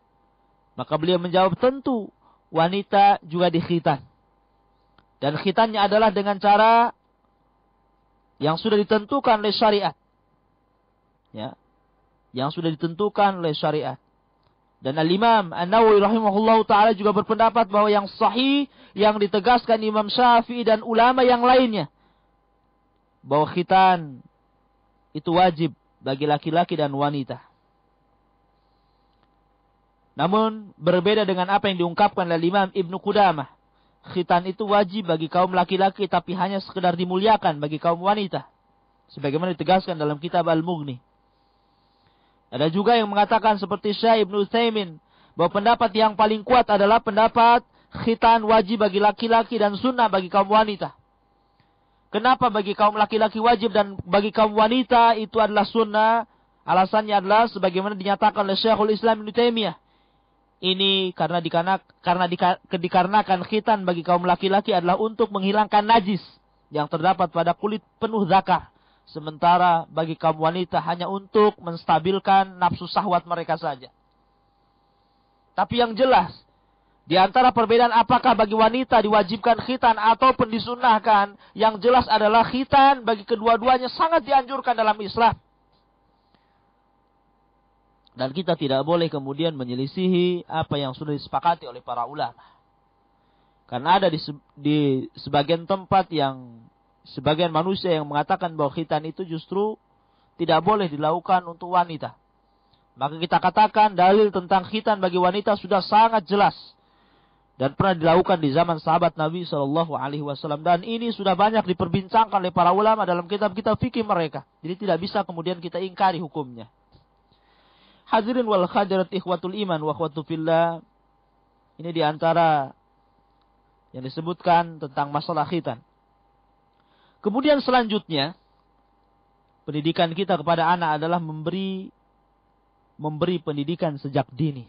Maka beliau menjawab, tentu wanita juga dikhitan. Dan khitannya adalah dengan cara yang sudah ditentukan oleh syariat. Ya. Yang sudah ditentukan oleh syariat. Dan Al-Imam An-Nawawi rahimahullahu ta'ala juga berpendapat bahwa yang sahih, yang ditegaskan Imam Syafi'i dan ulama yang lainnya, bahwa khitan itu wajib bagi laki-laki dan wanita. Namun berbeda dengan apa yang diungkapkan oleh Imam Ibnu Qudamah. Khitan itu wajib bagi kaum laki-laki tapi hanya sekedar dimuliakan bagi kaum wanita. Sebagaimana ditegaskan dalam kitab Al-Mughni. Ada juga yang mengatakan seperti Syekh Ibnu Utsaimin bahwa pendapat yang paling kuat adalah pendapat khitan wajib bagi laki-laki dan sunnah bagi kaum wanita. Kenapa bagi kaum laki-laki wajib dan bagi kaum wanita itu adalah sunnah? Alasannya adalah sebagaimana dinyatakan oleh Syekhul Islam Ibnu Taimiyah. Ini dikarenakan khitan bagi kaum laki-laki adalah untuk menghilangkan najis yang terdapat pada kulit penuh zakar. Sementara bagi kaum wanita hanya untuk menstabilkan nafsu syahwat mereka saja. Tapi yang jelas, di antara perbedaan apakah bagi wanita diwajibkan khitan ataupun disunnahkan, yang jelas adalah khitan bagi kedua-duanya sangat dianjurkan dalam Islam. Dan kita tidak boleh kemudian menyelisihi apa yang sudah disepakati oleh para ulama. Karena ada di sebagian tempat yang sebagian manusia yang mengatakan bahwa khitan itu justru tidak boleh dilakukan untuk wanita. Maka kita katakan dalil tentang khitan bagi wanita sudah sangat jelas. Dan pernah dilakukan di zaman sahabat Nabi SAW. Dan ini sudah banyak diperbincangkan oleh para ulama dalam kitab-kitab fikih mereka. Jadi tidak bisa kemudian kita ingkari hukumnya. Hadirin wal hadirat ikhwatul iman wa akhwatu fillah. Ini diantara yang disebutkan tentang masalah khitan. Kemudian selanjutnya, pendidikan kita kepada anak adalah memberi pendidikan sejak dini.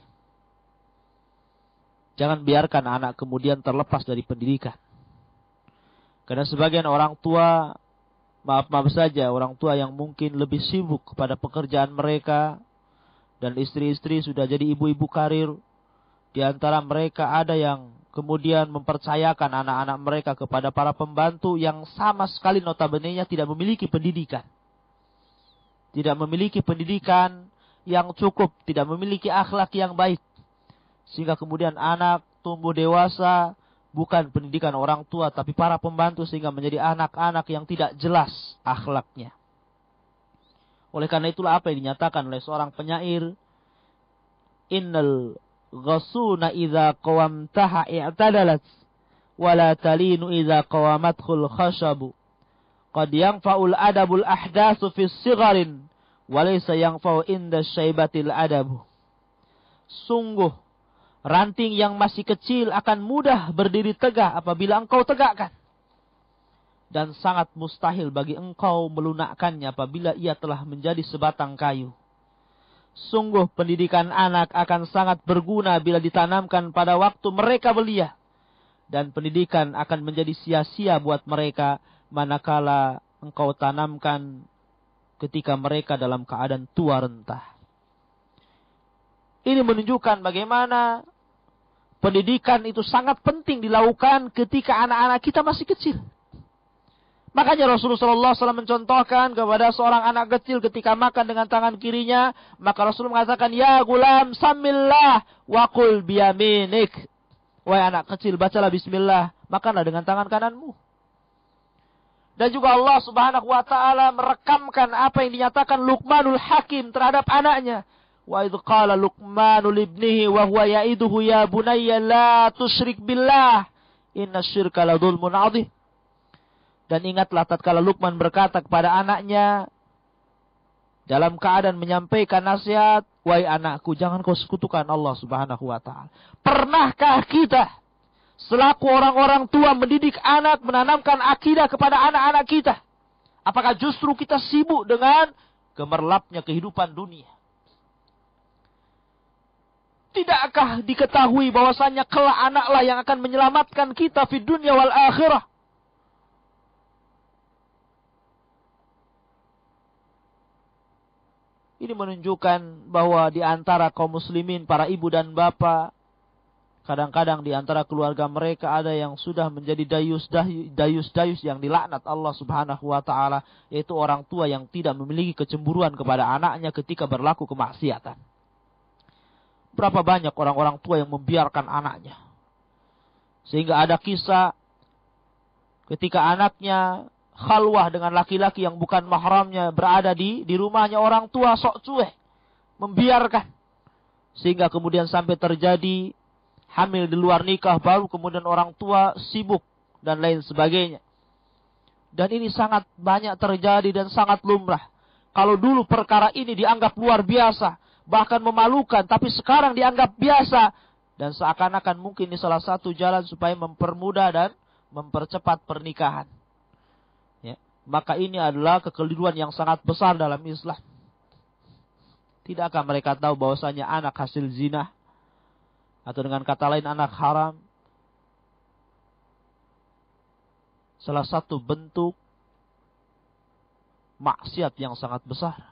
Jangan biarkan anak kemudian terlepas dari pendidikan. Karena sebagian orang tua, maaf saja, orang tua yang mungkin lebih sibuk kepada pekerjaan mereka, dan istri-istri sudah jadi ibu-ibu karir, di antara mereka ada yang kemudian mempercayakan anak-anak mereka kepada para pembantu yang sama sekali notabene-nya tidak memiliki pendidikan. Tidak memiliki pendidikan yang cukup, tidak memiliki akhlak yang baik. Sehingga kemudian anak tumbuh dewasa bukan pendidikan orang tua tapi para pembantu, sehingga menjadi anak-anak yang tidak jelas akhlaknya. Oleh karena itulah apa yang dinyatakan oleh seorang penyair, innal ghasuna idza qawamtaha i'tadalat wala talinu idza qawamathul khashabu qad yanfa'ul adabul ahdatsu fi sigharin walaysa yanfa'u inda syaibatil adabu. Sungguh ranting yang masih kecil akan mudah berdiri tegak apabila engkau tegakkan, dan sangat mustahil bagi engkau melunakkannya apabila ia telah menjadi sebatang kayu. Sungguh pendidikan anak akan sangat berguna bila ditanamkan pada waktu mereka belia. Dan pendidikan akan menjadi sia-sia buat mereka manakala engkau tanamkan ketika mereka dalam keadaan tua renta. Ini menunjukkan bagaimana pendidikan itu sangat penting dilakukan ketika anak-anak kita masih kecil. Makanya Rasulullah SAW mencontohkan kepada seorang anak kecil ketika makan dengan tangan kirinya, maka Rasulullah mengatakan, ya gulam, samillah, wakul biyaminik. Wahai anak kecil, bacalah bismillah, makanlah dengan tangan kananmu. Dan juga Allah Subhanahu wa taala merekamkan apa yang dinyatakan Luqmanul Hakim terhadap anaknya. Wa idh qala Luqmanu libnihi wa huwa ya'iduhu ya bunayya la tusyrik billah innasyirka la dzulmun 'adzim. Dan ingatlah tatkala Luqman berkata kepada anaknya dalam keadaan menyampaikan nasihat, wahai anakku, jangan kau sekutukan Allah Subhanahu wa taala. Pernahkah kita selaku orang-orang tua mendidik anak, menanamkan akidah kepada anak-anak kita? Apakah justru kita sibuk dengan gemerlapnya kehidupan dunia? Tidakkah diketahui bahwasannya kelak anaklah yang akan menyelamatkan kita di dunia wal akhirah? Ini menunjukkan bahwa di antara kaum muslimin, para ibu dan bapak, kadang-kadang di antara keluarga mereka ada yang sudah menjadi dayus yang dilaknat Allah Subhanahu wa taala, yaitu orang tua yang tidak memiliki kecemburuan kepada anaknya ketika berlaku kemaksiatan. Berapa banyak orang-orang tua yang membiarkan anaknya. Sehingga ada kisah ketika anaknya khalwah dengan laki-laki yang bukan mahramnya berada di rumahnya, orang tua sok cuek, membiarkan. Sehingga kemudian sampai terjadi hamil di luar nikah, baru kemudian orang tua sibuk dan lain sebagainya. Dan ini sangat banyak terjadi dan sangat lumrah. Kalau dulu perkara ini dianggap luar biasa, bahkan memalukan, tapi sekarang dianggap biasa. Dan seakan-akan mungkin ini salah satu jalan supaya mempermudah dan mempercepat pernikahan. Ya. Maka ini adalah kekeliruan yang sangat besar dalam Islam. Tidakkah mereka tahu bahwasanya anak hasil zina, atau dengan kata lain anak haram, salah satu bentuk maksiat yang sangat besar?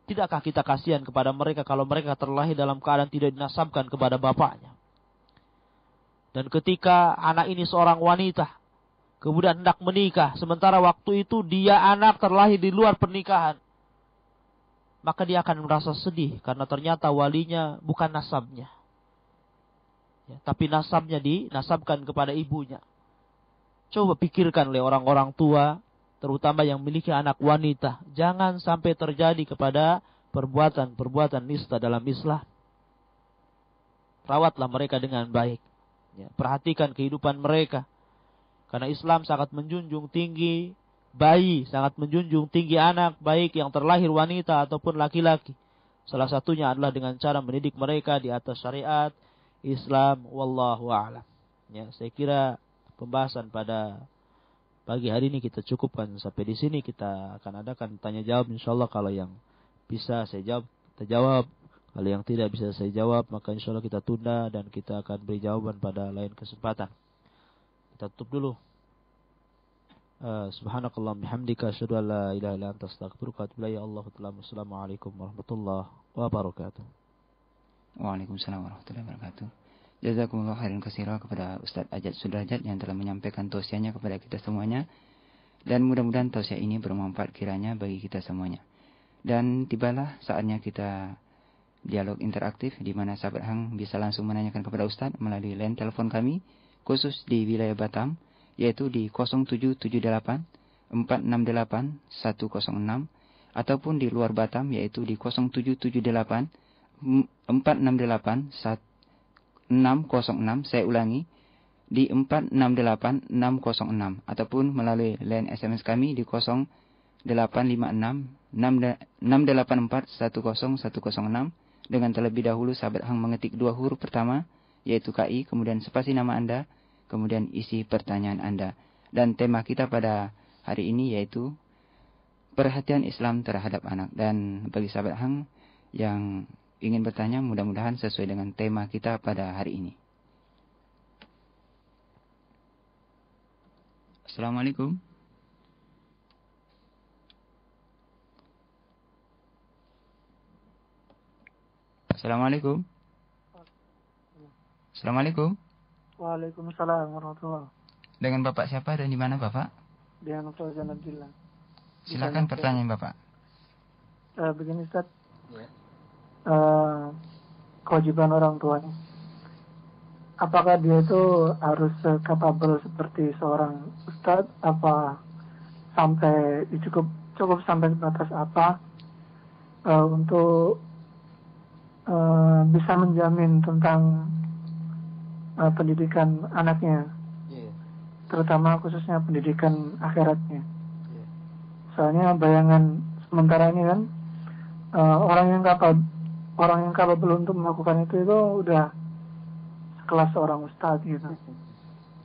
Tidakkah kita kasihan kepada mereka kalau mereka terlahir dalam keadaan tidak dinasabkan kepada bapaknya? Dan ketika anak ini seorang wanita, kemudian hendak menikah, sementara waktu itu dia anak terlahir di luar pernikahan, maka dia akan merasa sedih karena ternyata walinya bukan nasabnya. Ya, tapi nasabnya dinasabkan kepada ibunya. Coba pikirkan oleh orang-orang tua, terutama yang memiliki anak wanita, jangan sampai terjadi kepada perbuatan-perbuatan nista dalam Islam. Rawatlah mereka dengan baik. Ya, perhatikan kehidupan mereka. Karena Islam sangat menjunjung tinggi bayi, sangat menjunjung tinggi anak, baik yang terlahir wanita ataupun laki-laki. Salah satunya adalah dengan cara mendidik mereka di atas syariat Islam, wallahu a'lam. Ya, saya kira pembahasan pada pagi hari ini kita cukupkan sampai di sini. Kita akan adakan tanya jawab insyaallah. Kalau yang bisa saya jawab, kita jawab. Kalau yang tidak bisa saya jawab, maka insyaallah kita tunda dan kita akan beri jawaban pada lain kesempatan. Kita tutup dulu. Subhanakallah bihamdika asyhadu an la ilaha illa anta astaghfiruka wa atubu ilaik. Assalamualaikum warahmatullahi wabarakatuh. Waalaikumsalam warahmatullahi wabarakatuh. Jazakumullah khairan katsira kepada Ustaz Ajat Sudrajat yang telah menyampaikan tausiahnya kepada kita semuanya. Dan mudah-mudahan tausiah ini bermanfaat kiranya bagi kita semuanya. Dan tibalah saatnya kita dialog interaktif, di mana sahabat Hang bisa langsung menanyakan kepada Ustaz melalui line telepon kami, khusus di wilayah Batam, yaitu di 0778 468 106, ataupun di luar Batam, yaitu di 0778 468 606. Saya ulangi, di 468 606, ataupun melalui line SMS kami di 0856 684 10106. Dengan terlebih dahulu sahabat Hang mengetik 2 huruf pertama, yaitu KI, kemudian spasi nama Anda, kemudian isi pertanyaan Anda. Dan tema kita pada hari ini yaitu perhatian Islam terhadap anak. Dan bagi sahabat Hang yang ingin bertanya, mudah-mudahan sesuai dengan tema kita pada hari ini. Assalamualaikum. Assalamualaikum. Assalamualaikum. Waalaikumsalam warahmatullahi wabarakatuh. Dengan Bapak siapa dan di mana Bapak? Dengan Fauzan Abdillah. Silakan pertanyaan Bapak. Begini Ustaz. Kewajiban orang tuanya. Apakah dia itu harus capable seperti seorang ustaz, apa sampai cukup sampai batas apa untuk bisa menjamin tentang pendidikan anaknya, terutama khususnya pendidikan akhiratnya. Soalnya bayangan sementara ini kan orang yang capable untuk melakukan itu udah sekelas seorang ustadz gitu.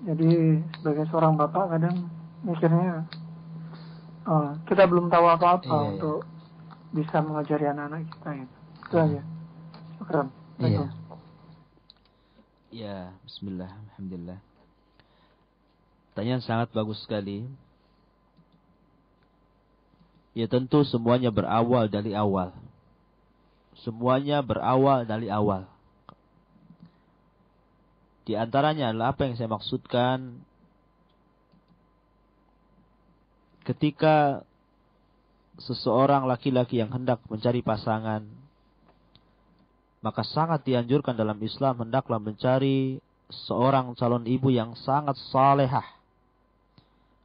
Jadi sebagai seorang bapak kadang mikirnya kita belum tahu apa-apa untuk bisa mengajari anak-anak kita gitu. Itu aja. Syukran. Ya, bismillah, alhamdulillah. Pertanyaan sangat bagus sekali. Ya tentu semuanya berawal dari awal. semuanya berawal dari awal. Di antaranya adalah apa yang saya maksudkan ketika seseorang laki-laki yang hendak mencari pasangan, maka sangat dianjurkan dalam Islam hendaklah mencari seorang calon ibu yang sangat salehah.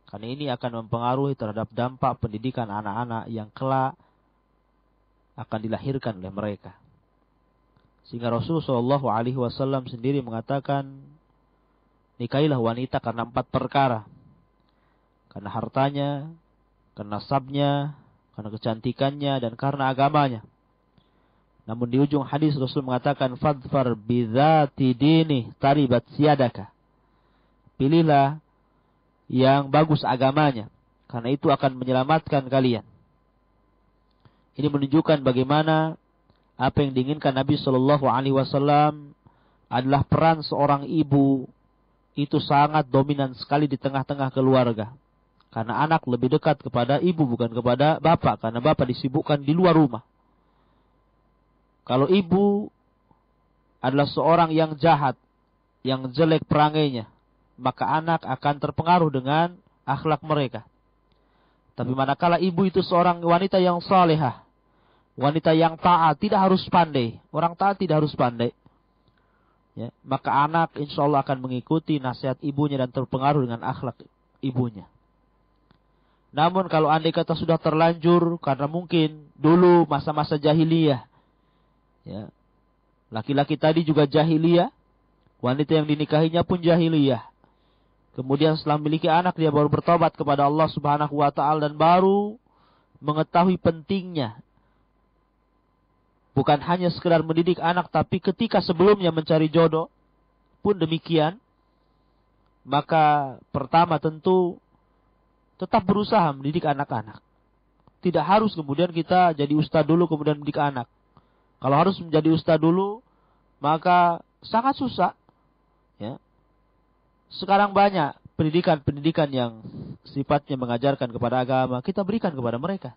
Karena ini akan mempengaruhi terhadap dampak pendidikan anak-anak yang kelak akan dilahirkan oleh mereka. Sehingga Rasulullah SAW sendiri mengatakan, nikahilah wanita karena 4 perkara. Karena hartanya, karena nasabnya, karena kecantikannya, dan karena agamanya. Namun di ujung hadis Rasul mengatakan, fadfar bidzati dini taribat siyadaka. Pilihlah yang bagus agamanya, karena itu akan menyelamatkan kalian. Ini menunjukkan bagaimana apa yang diinginkan Nabi Shallallahu Alaihi Wasallam adalah peran seorang ibu itu sangat dominan sekali di tengah-tengah keluarga. Karena anak lebih dekat kepada ibu bukan kepada bapak, karena bapak disibukkan di luar rumah. Kalau ibu adalah seorang yang jahat, yang jelek perangainya, maka anak akan terpengaruh dengan akhlak mereka. Tapi manakala ibu itu seorang wanita yang salehah, wanita yang taat, tidak harus pandai. Orang taat tidak harus pandai. Ya, maka anak insya Allah akan mengikuti nasihat ibunya dan terpengaruh dengan akhlak ibunya. Namun kalau andai kata sudah terlanjur, karena mungkin dulu masa-masa jahiliyah, ya, laki-laki tadi juga jahiliyah, wanita yang dinikahinya pun jahiliyah. Kemudian setelah memiliki anak, dia baru bertobat kepada Allah Subhanahu wa Ta'ala dan baru mengetahui pentingnya bukan hanya sekedar mendidik anak, tapi ketika sebelumnya mencari jodoh pun demikian. Maka pertama tentu tetap berusaha mendidik anak-anak. Tidak harus kemudian kita jadi ustaz dulu kemudian mendidik anak. Kalau harus menjadi ustaz dulu, maka sangat susah. Ya. Sekarang banyak pendidikan-pendidikan yang sifatnya mengajarkan kepada agama, kita berikan kepada mereka.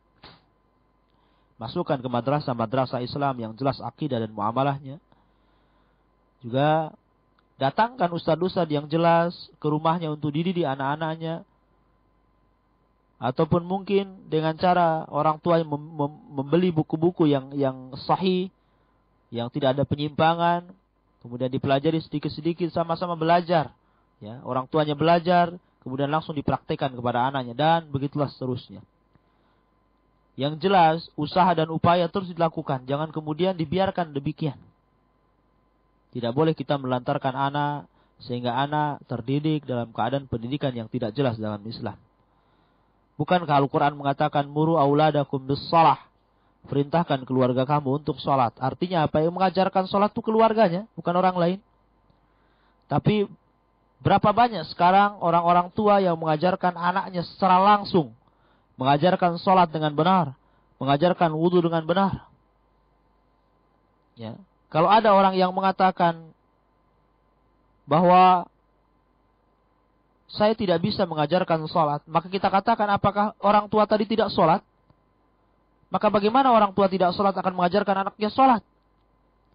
Masukkan ke madrasah-madrasah Islam yang jelas akidah dan muamalahnya. Juga datangkan ustadz-ustadz yang jelas ke rumahnya untuk dididik anak-anaknya. Ataupun mungkin dengan cara orang tua yang membeli buku-buku yang sahih, yang tidak ada penyimpangan, kemudian dipelajari sedikit-sedikit, sama-sama belajar. Ya, orang tuanya belajar, kemudian langsung dipraktekkan kepada anaknya, dan begitulah seterusnya. Yang jelas, usaha dan upaya terus dilakukan. Jangan kemudian dibiarkan demikian. Tidak boleh kita melantarkan anak, sehingga anak terdidik dalam keadaan pendidikan yang tidak jelas dalam Islam. Bukankah Al-Quran mengatakan, muru auladakum bis-shalah. Perintahkan keluarga kamu untuk sholat. Artinya apa? Yang mengajarkan sholat itu keluarganya, bukan orang lain. Tapi berapa banyak sekarang orang-orang tua yang mengajarkan anaknya secara langsung. Mengajarkan sholat dengan benar. Mengajarkan wudu dengan benar. Ya. Kalau ada orang yang mengatakan bahwa saya tidak bisa mengajarkan sholat, maka kita katakan apakah orang tua tadi tidak sholat? Maka bagaimana orang tua tidak sholat akan mengajarkan anaknya sholat?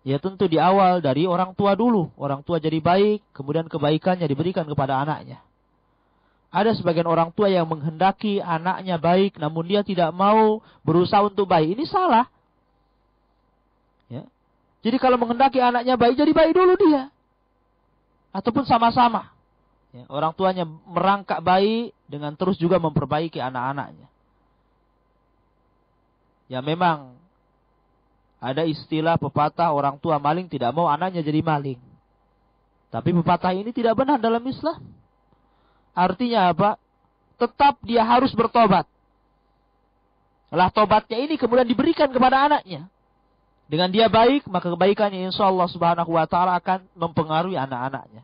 Ya tentu di awal dari orang tua dulu. Orang tua jadi baik, kemudian kebaikannya diberikan kepada anaknya. Ada sebagian orang tua yang menghendaki anaknya baik, namun dia tidak mau berusaha untuk baik. Ini salah. Ya. Jadi kalau menghendaki anaknya baik, jadi baik dulu dia. Ataupun sama-sama. Ya. Orang tuanya merangkak baik dengan terus juga memperbaiki anak-anaknya. Ya memang ada istilah pepatah orang tua maling tidak mau anaknya jadi maling. Tapi pepatah ini tidak benar dalam Islam. Artinya apa? Tetap dia harus bertobat. Setelah tobatnya ini kemudian diberikan kepada anaknya. Dengan dia baik, maka kebaikannya insya Allah Subhanahu wa Ta'ala akan mempengaruhi anak-anaknya.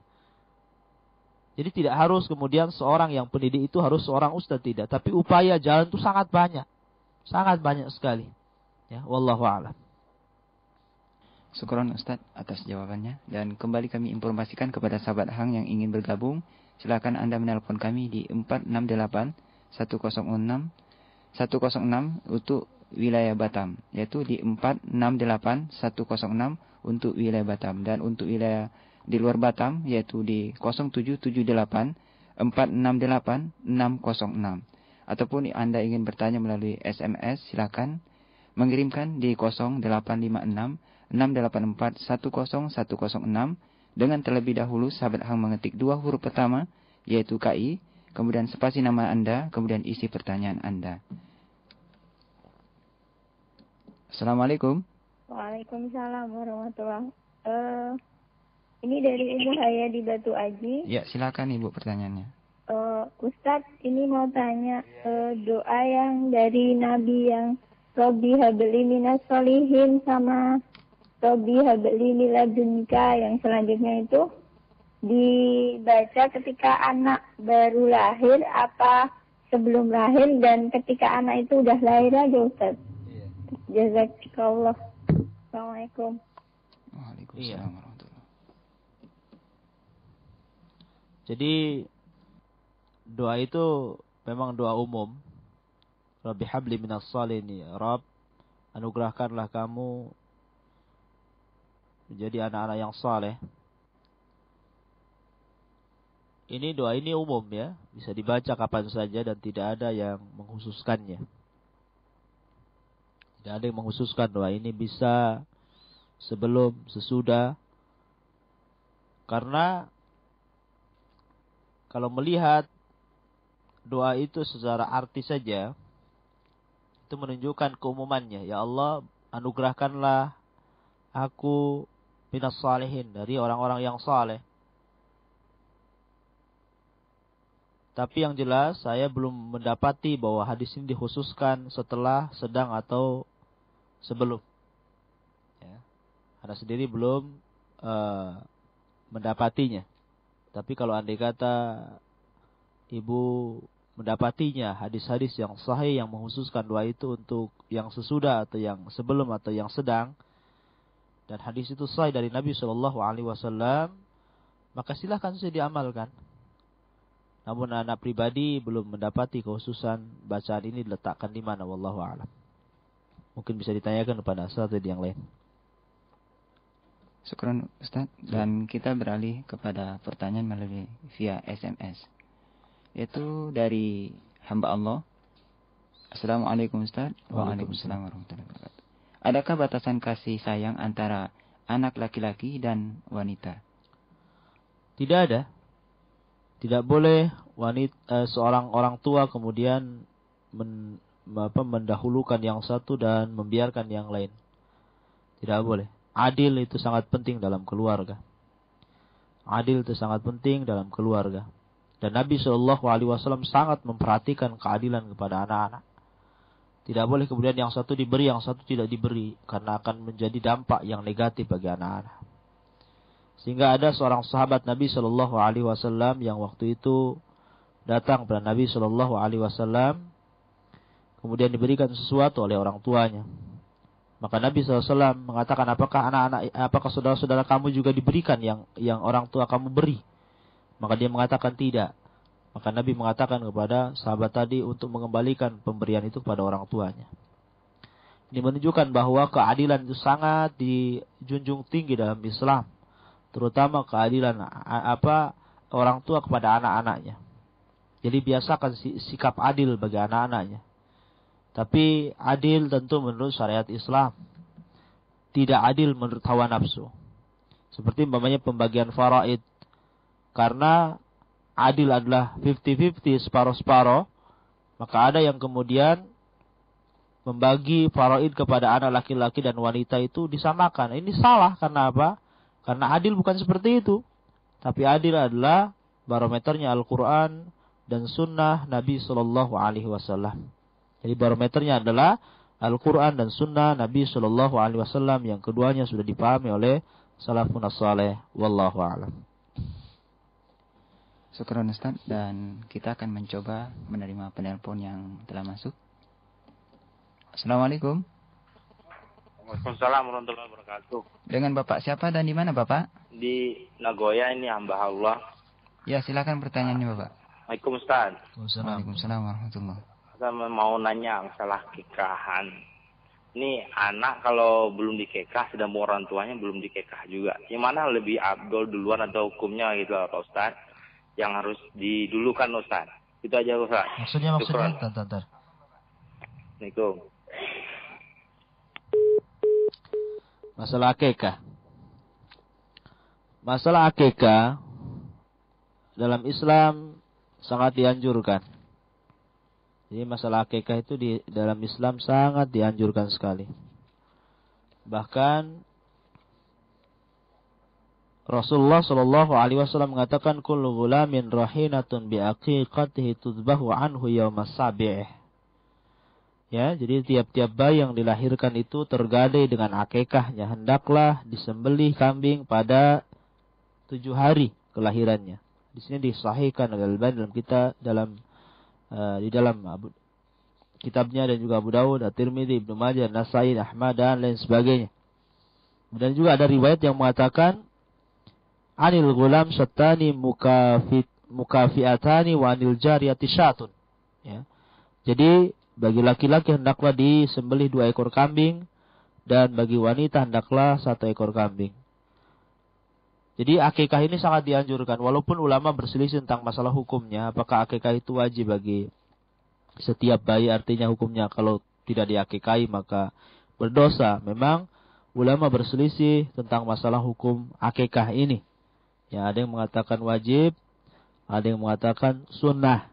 Jadi tidak harus kemudian seorang yang pendidik itu harus seorang ustaz, tidak. Tapi upaya jalan itu sangat banyak. Sangat banyak sekali. Ya, wallahu a'lam. Syukron Ustaz atas jawabannya. Dan kembali kami informasikan kepada sahabat Hang yang ingin bergabung. Silakan Anda menelpon kami di 468 106 106 untuk wilayah Batam, yaitu di 468106 untuk wilayah Batam, dan untuk wilayah di luar Batam yaitu di 0778 468 606. Ataupun Anda ingin bertanya melalui SMS, silakan mengirimkan di 0856 684 10106 dengan terlebih dahulu sahabat Hang mengetik 2 huruf pertama yaitu KI, kemudian spasi nama Anda, kemudian isi pertanyaan Anda. Assalamualaikum. Waalaikumsalam warahmatullahi. Ini dari Ibu Haya di Batu Aji. Ya, silakan Ibu pertanyaannya. Ustadz, ini mau tanya doa yang dari Nabi yang Robbi habli minas solihin sama Robbi habli miladunka yang selanjutnya itu dibaca ketika anak baru lahir apa sebelum lahir dan ketika anak itu udah lahir aja Ustaz. Jazakallah. Assalamualaikum. Waalaikumsalam warahmatullahi. Jadi doa itu memang doa umum. Rabbi habli minas salihin, ya Rabb, anugerahkanlah kamu menjadi anak-anak yang saleh. Ini doa ini umum ya, bisa dibaca kapan saja dan tidak ada yang mengkhususkannya. Tidak ada yang mengkhususkan doa ini bisa sebelum, sesudah. Karena kalau melihat doa itu secara arti saja, itu menunjukkan keumumannya. Ya Allah, anugerahkanlah aku minas salihin, dari orang-orang yang saleh. Tapi yang jelas saya belum mendapati bahwa hadis ini dikhususkan setelah, sedang atau sebelum. Ya. Anda sendiri belum mendapatinya. Tapi kalau andai kata Ibu mendapatinya hadis-hadis yang sahih yang mengkhususkan doa itu untuk yang sesudah atau yang sebelum atau yang sedang, dan hadis itu sahih dari Nabi SAW, maka silahkan saja diamalkan. Namun anak pribadi belum mendapati kekhususan bacaan ini diletakkan di mana, wallahu a'lam. Mungkin bisa ditanyakan kepada asatidz yang lain. Syukran Ustaz. Dan kita beralih kepada pertanyaan melalui via SMS, yaitu dari hamba Allah. Assalamualaikum Ustaz. Waalaikumsalam warahmatullahi wabarakatuh. Adakah batasan kasih sayang antara anak laki-laki dan wanita? Tidak ada. Tidak boleh seorang orang tua kemudian mendahulukan yang satu dan membiarkan yang lain. Tidak boleh. Adil itu sangat penting dalam keluarga. Adil itu sangat penting dalam keluarga. Dan Nabi SAW sangat memperhatikan keadilan kepada anak-anak. Tidak boleh kemudian yang satu diberi, yang satu tidak diberi, karena akan menjadi dampak yang negatif bagi anak-anak. Sehingga ada seorang sahabat Nabi SAW yang waktu itu datang kepada Nabi SAW, kemudian diberikan sesuatu oleh orang tuanya. Maka Nabi SAW mengatakan, apakah saudara-saudara kamu juga diberikan yang orang tua kamu beri? Maka dia mengatakan tidak. Maka Nabi mengatakan kepada sahabat tadi untuk mengembalikan pemberian itu kepada orang tuanya. Ini menunjukkan bahwa keadilan itu sangat dijunjung tinggi dalam Islam. Terutama keadilan orang tua kepada anak-anaknya. Jadi biasakan sikap adil bagi anak-anaknya. Tapi adil tentu menurut syariat Islam. Tidak adil menurut hawa nafsu. Seperti umpamanya pembagian faraid. Karena adil adalah 50-50, separuh-separuh. Maka ada yang kemudian membagi faraid kepada anak laki-laki dan wanita itu disamakan. Ini salah, karena apa? Karena adil bukan seperti itu. Tapi adil adalah barometernya Al-Quran dan sunnah Nabi SAW. Jadi barometernya adalah Al-Quran dan sunnah Nabi SAW, yang keduanya sudah dipahami oleh salafun as-saleh. Wallahu a'lam. Syukran Ustaz. Dan kita akan mencoba menerima penelpon yang telah masuk. Assalamualaikum. Waalaikumsalam warahmatullahi wabarakatuh. Dengan Bapak siapa dan di mana Bapak? Di Nagoya, ini hamba Allah. Ya, silakan pertanyaannya Bapak. Waalaikumsalam. Waalaikumsalam warahmatullahi. Saya mau nanya masalah nikahan. Ini anak kalau belum dikekah, sedang orang tuanya belum dikekah juga. Yang mana lebih abdol duluan atau hukumnya gitu Pak Ustaz? Yang harus didulukan Ustaz. Itu aja Ustaz. Maksudnya, Syukran. Tantar. Assalamualaikum. Masalah akikah. Masalah akikah dalam Islam sangat dianjurkan. Jadi masalah akikah itu di dalam Islam sangat dianjurkan sekali. Bahkan Rasulullah Shallallahu Alaihi Wasallam mengatakan, "Kullu ghulamin rahinatun bi aqiqatihi tudbahu anhu yaumas sabi'ih." Ya, jadi tiap-tiap bayi yang dilahirkan itu tergadai dengan akikahnya, hendaklah disembelih kambing pada 7 hari kelahirannya. Di sini disahihkan oleh Al-Albani di dalam kitabnya, dan juga Abu Dawud, At-Tirmidzi, Ibnu Majah, Nasai, Ahmad dan lain sebagainya. Dan juga ada riwayat yang mengatakan anil ghulam syattani mukafiatani wa anil jariyati syatun. Ya. Jadi bagi laki-laki hendaklah disembelih 2 ekor kambing, dan bagi wanita hendaklah 1 ekor kambing. Jadi akikah ini sangat dianjurkan, walaupun ulama berselisih tentang masalah hukumnya, apakah akikah itu wajib bagi setiap bayi, artinya hukumnya kalau tidak diakikahi maka berdosa. Memang ulama berselisih tentang masalah hukum akikah ini. Ya, ada yang mengatakan wajib, ada yang mengatakan sunnah.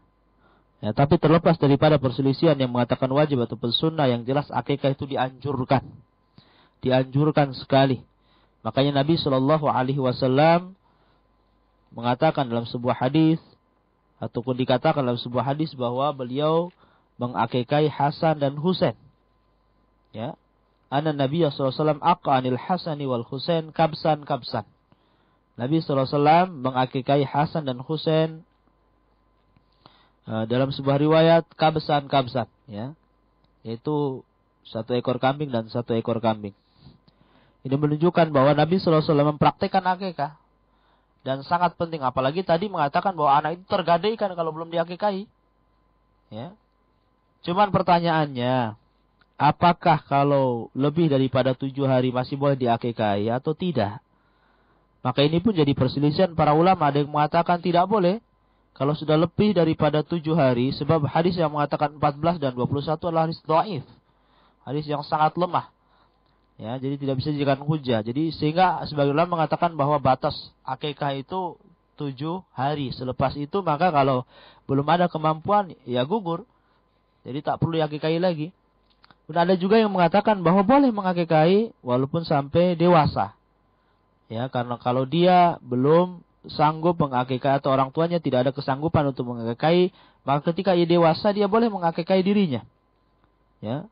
Ya, tapi terlepas daripada perselisihan yang mengatakan wajib ataupun sunnah, yang jelas akikah itu dianjurkan. Dianjurkan sekali. Makanya Nabi Shallallahu Alaihi Wasallam mengatakan dalam sebuah hadis, ataupun dikatakan dalam sebuah hadis, bahwa beliau mengakikahi Hasan dan Husain. Ya, Anna Nabi Sallallahu Alaihi Wasallam aqa anil Hasani wal Husain kabsan. Nabi Sallallahu Alaihi Wasallam mengakikahi Hasan dan Husain dalam sebuah riwayat kabsan, ya, yaitu 1 ekor kambing dan 1 ekor kambing. Ini menunjukkan bahwa Nabi Sallallahu Alaihi Wasallam mempraktikkan akikah. Dan sangat penting. Apalagi tadi mengatakan bahwa anak itu tergadaikan kalau belum diakikahi. Ya. Cuman pertanyaannya, apakah kalau lebih daripada 7 hari masih boleh diakikahi atau tidak? Maka ini pun jadi perselisihan para ulama. Ada yang mengatakan tidak boleh kalau sudah lebih daripada 7 hari. Sebab hadis yang mengatakan 14 dan 21 adalah hadis dhaif. Hadis yang sangat lemah. Ya, jadi tidak bisa dijadikan hujah. Jadi sehingga sebagian ulama mengatakan bahwa batas akikah itu 7 hari. Selepas itu maka kalau belum ada kemampuan ya gugur. Jadi tak perlu diakikahi lagi. Dan ada juga yang mengatakan bahwa boleh mengakikahi walaupun sampai dewasa. Ya, karena kalau dia belum sanggup mengakikahi atau orang tuanya tidak ada kesanggupan untuk mengakikahi, maka ketika ia dewasa dia boleh mengakikahi dirinya. Ya.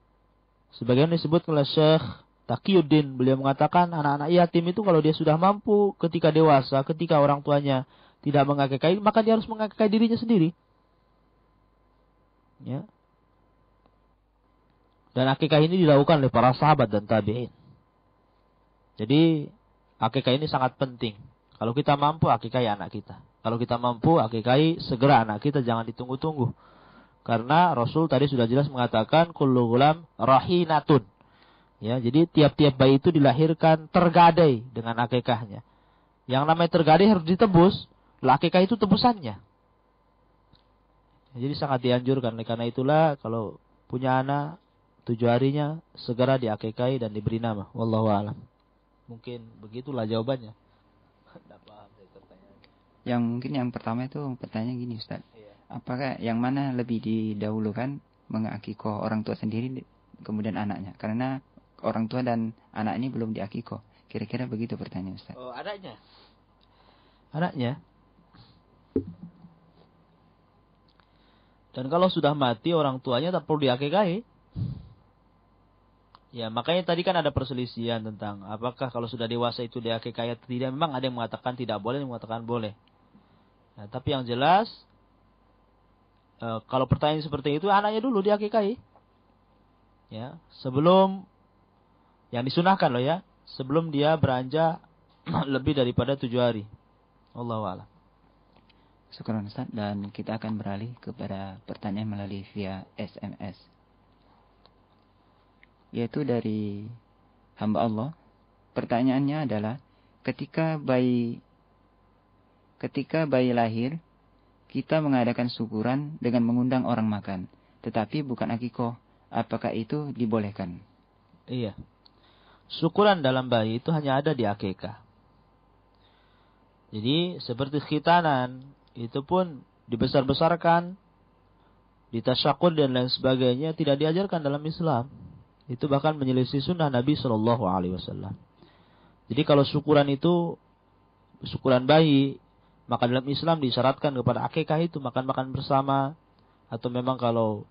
Sebagian disebut oleh Syekh Taqiyuddin, beliau mengatakan anak-anak yatim itu kalau dia sudah mampu ketika dewasa, ketika orang tuanya tidak mengakikahi, maka dia harus mengakikahi dirinya sendiri. Ya. Dan akikah ini dilakukan oleh para sahabat dan tabi'in. Jadi akikah ini sangat penting. Kalau kita mampu akikahi anak kita. Kalau kita mampu akikahi segera anak kita, jangan ditunggu-tunggu. Karena Rasul tadi sudah jelas mengatakan kullu ghulam rahinatun. Ya, jadi tiap-tiap bayi itu dilahirkan tergadai dengan akikahnya. Yang namanya tergadai harus ditebus, akikah itu tebusannya. Jadi sangat dianjurkan. Karena itulah kalau punya anak 7 harinya segera diakikahi dan diberi nama. Wallahu a'lam. Mungkin begitulah jawabannya. Yang mungkin yang pertama itu pertanyaan gini Ustaz. Iya. Apakah yang mana lebih didahulukan mengakikoh orang tua sendiri kemudian anaknya? Karena orang tua dan anak ini belum diakikoh. Kira-kira begitu pertanyaan Ustaz. Oh, anaknya. Anaknya. Dan kalau sudah mati orang tuanya tak perlu diakikahi. Ya, makanya tadi kan ada perselisihan tentang apakah kalau sudah dewasa itu diakikahi atau tidak. Memang ada yang mengatakan tidak boleh, ada yang mengatakan boleh. Nah, tapi yang jelas kalau pertanyaan seperti itu anaknya dulu diakikahi. Ya, sebelum yang disunahkan loh ya, sebelum dia beranjak lebih daripada 7 hari. Wallahu a'lam. Syukran Ustaz, dan kita akan beralih kepada pertanyaan melalui via SMS. yaitu dari hamba Allah. Pertanyaannya adalah, ketika bayi lahir, kita mengadakan syukuran dengan mengundang orang makan, tetapi bukan akikoh. Apakah itu dibolehkan? Iya. Syukuran dalam bayi itu hanya ada di akikah. Jadi seperti khitanan, itu pun dibesar-besarkan, ditasyakur dan lain sebagainya, tidak diajarkan dalam Islam. Itu bahkan menyelisih sunnah Nabi SAW. Jadi kalau syukuran itu, syukuran bayi, maka dalam Islam disyaratkan kepada akikah itu makan-makan bersama. Atau memang kalau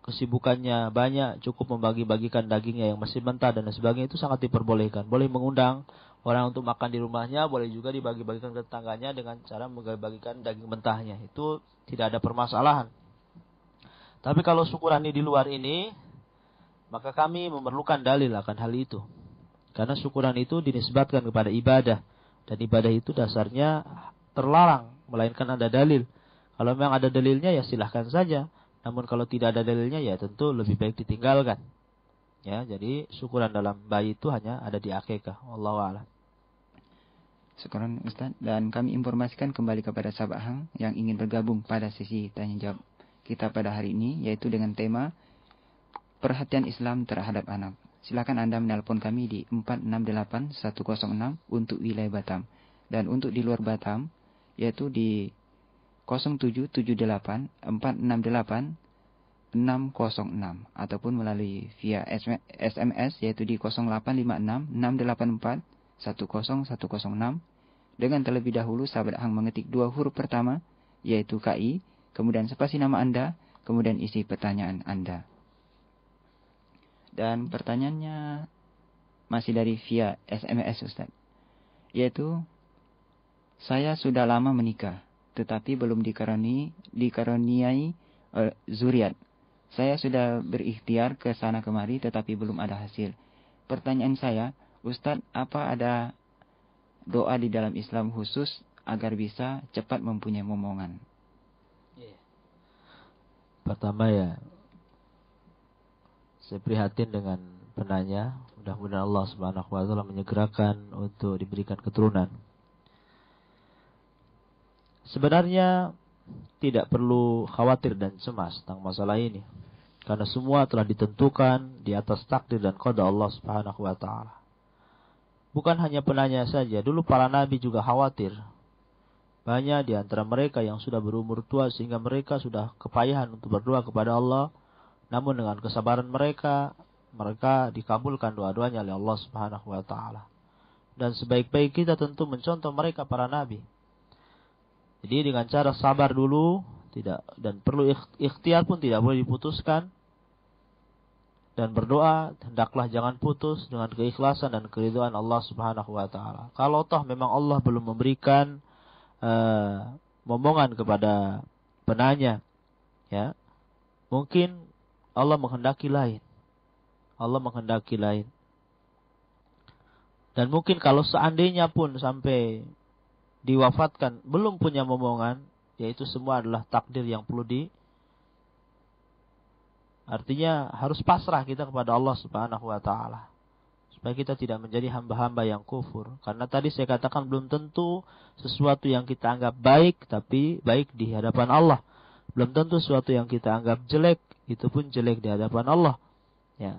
kesibukannya banyak, cukup membagi-bagikan dagingnya yang masih mentah dan sebagainya, itu sangat diperbolehkan. Boleh mengundang orang untuk makan di rumahnya, boleh juga dibagi-bagikan ke tetangganya dengan cara membagi-bagikan daging mentahnya. Itu tidak ada permasalahan. Tapi kalau syukuran ini di luar ini, maka kami memerlukan dalil akan hal itu. Karena syukuran itu dinisbatkan kepada ibadah. Dan ibadah itu dasarnya terlarang, melainkan ada dalil. Kalau memang ada dalilnya, ya silahkan saja. Namun kalau tidak ada dalilnya, ya tentu lebih baik ditinggalkan. Ya, jadi syukuran dalam bayi itu hanya ada di akikah. Wallahu a'lam. Syukuran Ustaz. Dan kami informasikan kembali kepada sahabat Hang yang ingin bergabung pada sesi tanya jawab kita pada hari ini, yaitu dengan tema perhatian Islam terhadap anak. Silakan Anda menelpon kami di 468106 untuk wilayah Batam. Dan untuk di luar Batam, yaitu di 0778 468 606 ataupun melalui via SMS yaitu di 0856 684 10106. Dengan terlebih dahulu sahabat Hang mengetik 2 huruf pertama yaitu KI, kemudian spasi nama Anda, kemudian isi pertanyaan Anda. Dan pertanyaannya masih dari via SMS Ustaz, yaitu saya sudah lama menikah tetapi belum dikaruniai zuriat. Saya sudah berikhtiar ke sana kemari tetapi belum ada hasil. Pertanyaan saya, Ustadz, apa ada doa di dalam Islam khusus agar bisa cepat mempunyai momongan? Pertama ya, saya prihatin dengan penanya. Mudah-mudahan Allah Subhanahu wa taala menyegerakan untuk diberikan keturunan. Sebenarnya tidak perlu khawatir dan cemas tentang masalah ini, karena semua telah ditentukan di atas takdir dan qada Allah Subhanahu wa taala. Bukan hanya penanya saja, dulu para nabi juga khawatir. Banyak di antara mereka yang sudah berumur tua sehingga mereka sudah kepayahan untuk berdoa kepada Allah, namun dengan kesabaran mereka dikabulkan doa-doanya oleh Allah Subhanahu wa taala. Dan sebaik-baik kita tentu mencontoh mereka para nabi. Jadi dengan cara sabar dulu, dan perlu ikhtiar pun tidak boleh diputuskan, dan berdoa hendaklah jangan putus dengan keikhlasan dan keridhaan Allah Subhanahu wa taala. Kalau toh memang Allah belum memberikan momongan kepada penanya, ya, mungkin Allah menghendaki lain. Dan mungkin kalau seandainya pun sampai diwafatkan belum punya momongan, yaitu semua adalah takdir yang perlu artinya harus pasrah kita kepada Allah Subhanahu wa taala supaya kita tidak menjadi hamba-hamba yang kufur. Karena tadi saya katakan belum tentu sesuatu yang kita anggap baik tapi baik di hadapan Allah. Belum tentu sesuatu yang kita anggap jelek itu pun jelek di hadapan Allah. Ya,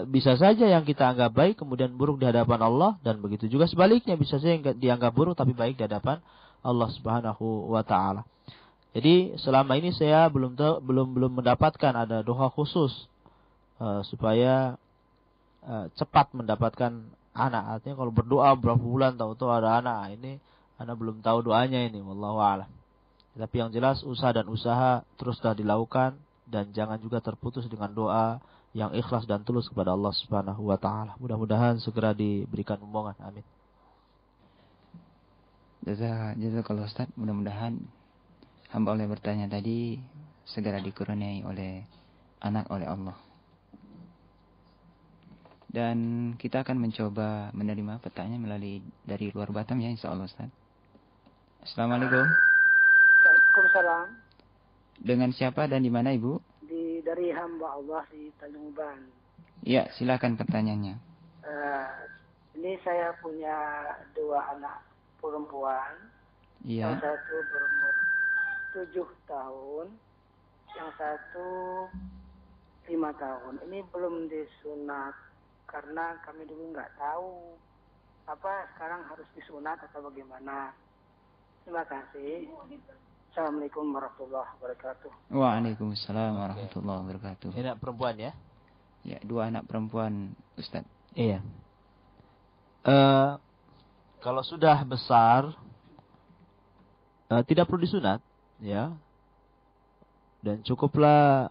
bisa saja yang kita anggap baik kemudian buruk di hadapan Allah, dan begitu juga sebaliknya, bisa saja yang dianggap buruk tapi baik di hadapan Allah Subhanahu wa taala. Jadi selama ini saya belum mendapatkan ada doa khusus supaya cepat mendapatkan anak. Artinya kalau berdoa berapa bulan tahu-tahu ada anak, ini anak belum tahu doanya ini, wallahu a'lam. Tapi yang jelas usaha teruslah dilakukan, dan jangan juga terputus dengan doa yang ikhlas dan tulus kepada Allah Subhanahu wa taala. Mudah-mudahan segera diberikan momongan. Amin. Jazakallahu Ustaz. Mudah-mudahan hamba oleh bertanya tadi segera dikurniai oleh anak oleh Allah. Dan kita akan mencoba menerima pertanyaan melalui dari luar Batam ya, insyaallah Ustaz. Assalamualaikum. Waalaikumsalam. Dengan siapa dan di mana Ibu? Dari hamba Allah di Tanjung Uban. Iya, silakan pertanyaannya. Ini saya punya 2 anak perempuan. Iya. Yang satu berumur 7 tahun, yang satu 5 tahun. Ini belum disunat karena kami dulu nggak tahu apa sekarang harus disunat atau bagaimana. Terima kasih. Assalamualaikum warahmatullahi wabarakatuh. Waalaikumsalam warahmatullahi wabarakatuh. Ini anak perempuan ya? Ya, 2 anak perempuan, Ustaz. Iya. Kalau sudah besar, tidak perlu disunat, ya. Dan cukuplah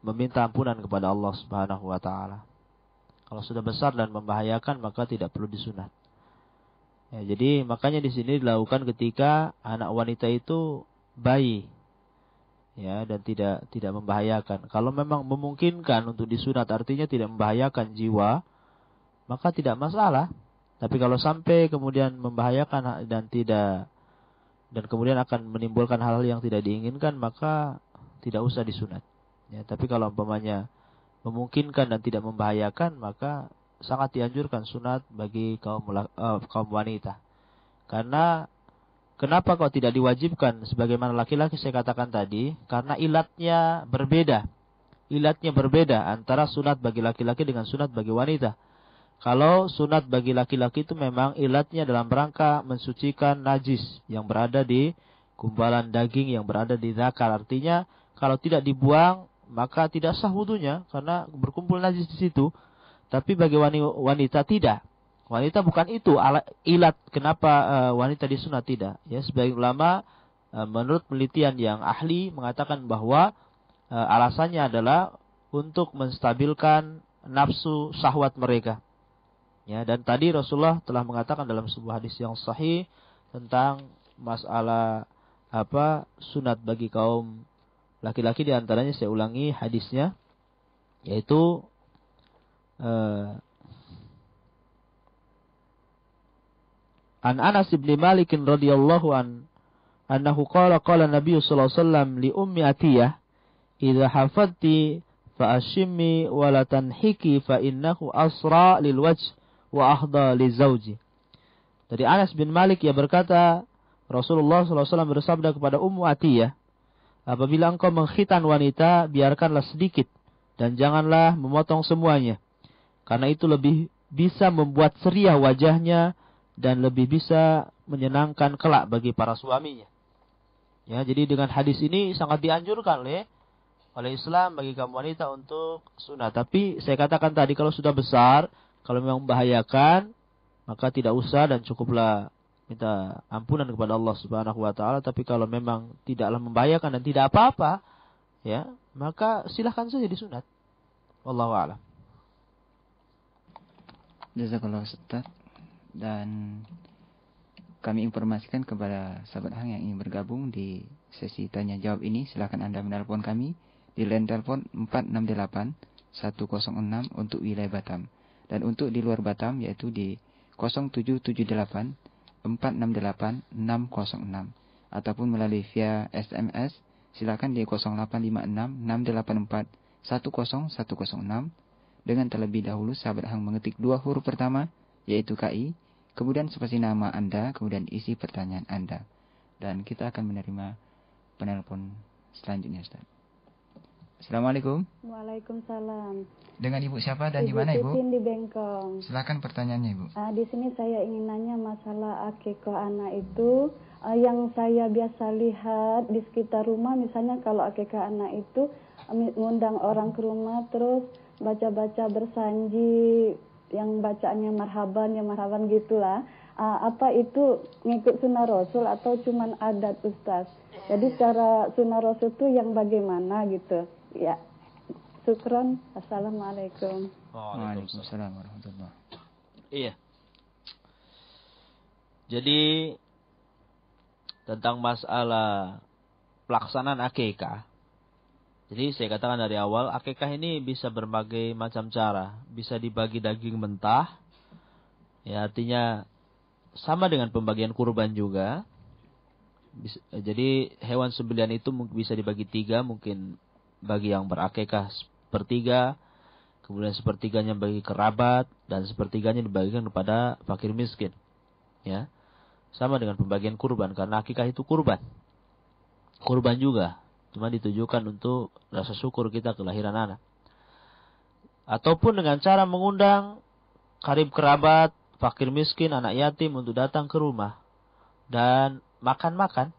meminta ampunan kepada Allah Subhanahu wa taala. Kalau sudah besar dan membahayakan maka tidak perlu disunat. Ya, jadi makanya di sini dilakukan ketika anak wanita itu bayi. Ya, dan tidak membahayakan. Kalau memang memungkinkan untuk disunat artinya tidak membahayakan jiwa, maka tidak masalah. Tapi kalau sampai kemudian membahayakan dan kemudian akan menimbulkan hal-hal yang tidak diinginkan, maka tidak usah disunat. Ya, tapi kalau umpamanya memungkinkan dan tidak membahayakan, maka sangat dianjurkan sunat bagi kaum wanita. Karena kenapa kok tidak diwajibkan sebagaimana laki-laki saya katakan tadi? Karena ilatnya berbeda. Ilatnya berbeda antara sunat bagi laki-laki dengan sunat bagi wanita. Kalau sunat bagi laki-laki itu memang ilatnya dalam rangka mensucikan najis yang berada di gumpalan daging yang berada di zakar. Artinya kalau tidak dibuang maka tidak sah wudunya karena berkumpul najis di situ. Tapi bagi wanita tidak. Wanita bukan itu ilat kenapa wanita disunat tidak. Ya, sebagian ulama menurut penelitian yang ahli mengatakan bahwa alasannya adalah untuk menstabilkan nafsu syahwat mereka. Ya, dan tadi Rasulullah telah mengatakan dalam sebuah hadis yang sahih tentang masalah sunat bagi kaum laki-laki, di antaranya saya ulangi hadisnya, yaitu An Anas bin Malik radhiyallahu annahu qala Nabi sallallahu alaihi wasallam li ummi Atiyah idza hafadti fa ashimmi wa la tanhiki fa innahu asra lil wajh wa ahda li zawji. Dari Anas bin Malik ia berkata, Rasulullah sallallahu alaihi wasallam bersabda kepada Ummu Atiyah, apabila engkau mengkhitan wanita, biarkanlah sedikit dan janganlah memotong semuanya. Karena itu lebih bisa membuat ceria wajahnya dan lebih bisa menyenangkan kelak bagi para suaminya. Ya, jadi dengan hadis ini sangat dianjurkan oleh Islam bagi kaum wanita untuk sunat. Tapi saya katakan tadi kalau sudah besar, kalau memang membahayakan, maka tidak usah dan cukuplah minta ampunan kepada Allah Subhanahu wa taala. Tapi kalau memang tidaklah membahayakan dan tidak apa-apa, ya, maka silahkan saja disunat. Wallahu a'lam. Jazakallah Ustaz. Dan kami informasikan kepada sahabat Hang yang ingin bergabung di sesi tanya jawab ini, silakan Anda menelpon kami di line telepon 468 106 untuk wilayah Batam, dan untuk di luar Batam yaitu di 0778 468 606, ataupun melalui via SMS silakan di 0856 684 10106. Dengan terlebih dahulu sahabat Hang mengetik 2 huruf pertama yaitu KI, kemudian spasi nama Anda, kemudian isi pertanyaan Anda. Dan kita akan menerima penelpon selanjutnya, Ustaz. Assalamualaikum. Waalaikumsalam. Dengan Ibu siapa dan di mana, Ibu? Ibu Titin di Bengkong. Silakan pertanyaannya, Ibu. Di sini saya ingin nanya masalah akikah anak itu. Yang saya biasa lihat di sekitar rumah, misalnya kalau akikah anak itu mengundang orang ke rumah terus baca-baca bersanji yang bacaannya marhaban gitulah. Apa itu ngikut sunnah Rasul atau cuman adat, Ustaz? Jadi cara sunnah Rasul itu yang bagaimana gitu? Ya, syukron. Assalamualaikum. Waalaikumsalam warahmatullahi. Iya. Jadi tentang masalah pelaksanaan akikah. Jadi saya katakan dari awal, akikah ini bisa berbagai macam cara. Bisa dibagi daging mentah. Ya, artinya sama dengan pembagian kurban juga. Jadi hewan sembelihan itu bisa dibagi 3, mungkin bagi yang berakikah 1/3, kemudian sepertiganya bagi kerabat, dan sepertiganya dibagikan kepada fakir miskin. Ya, sama dengan pembagian kurban, karena akikah itu kurban. Kurban juga, cuma ditujukan untuk rasa syukur kita kelahiran anak. Ataupun dengan cara mengundang karib kerabat, fakir miskin, anak yatim untuk datang ke rumah dan makan-makan.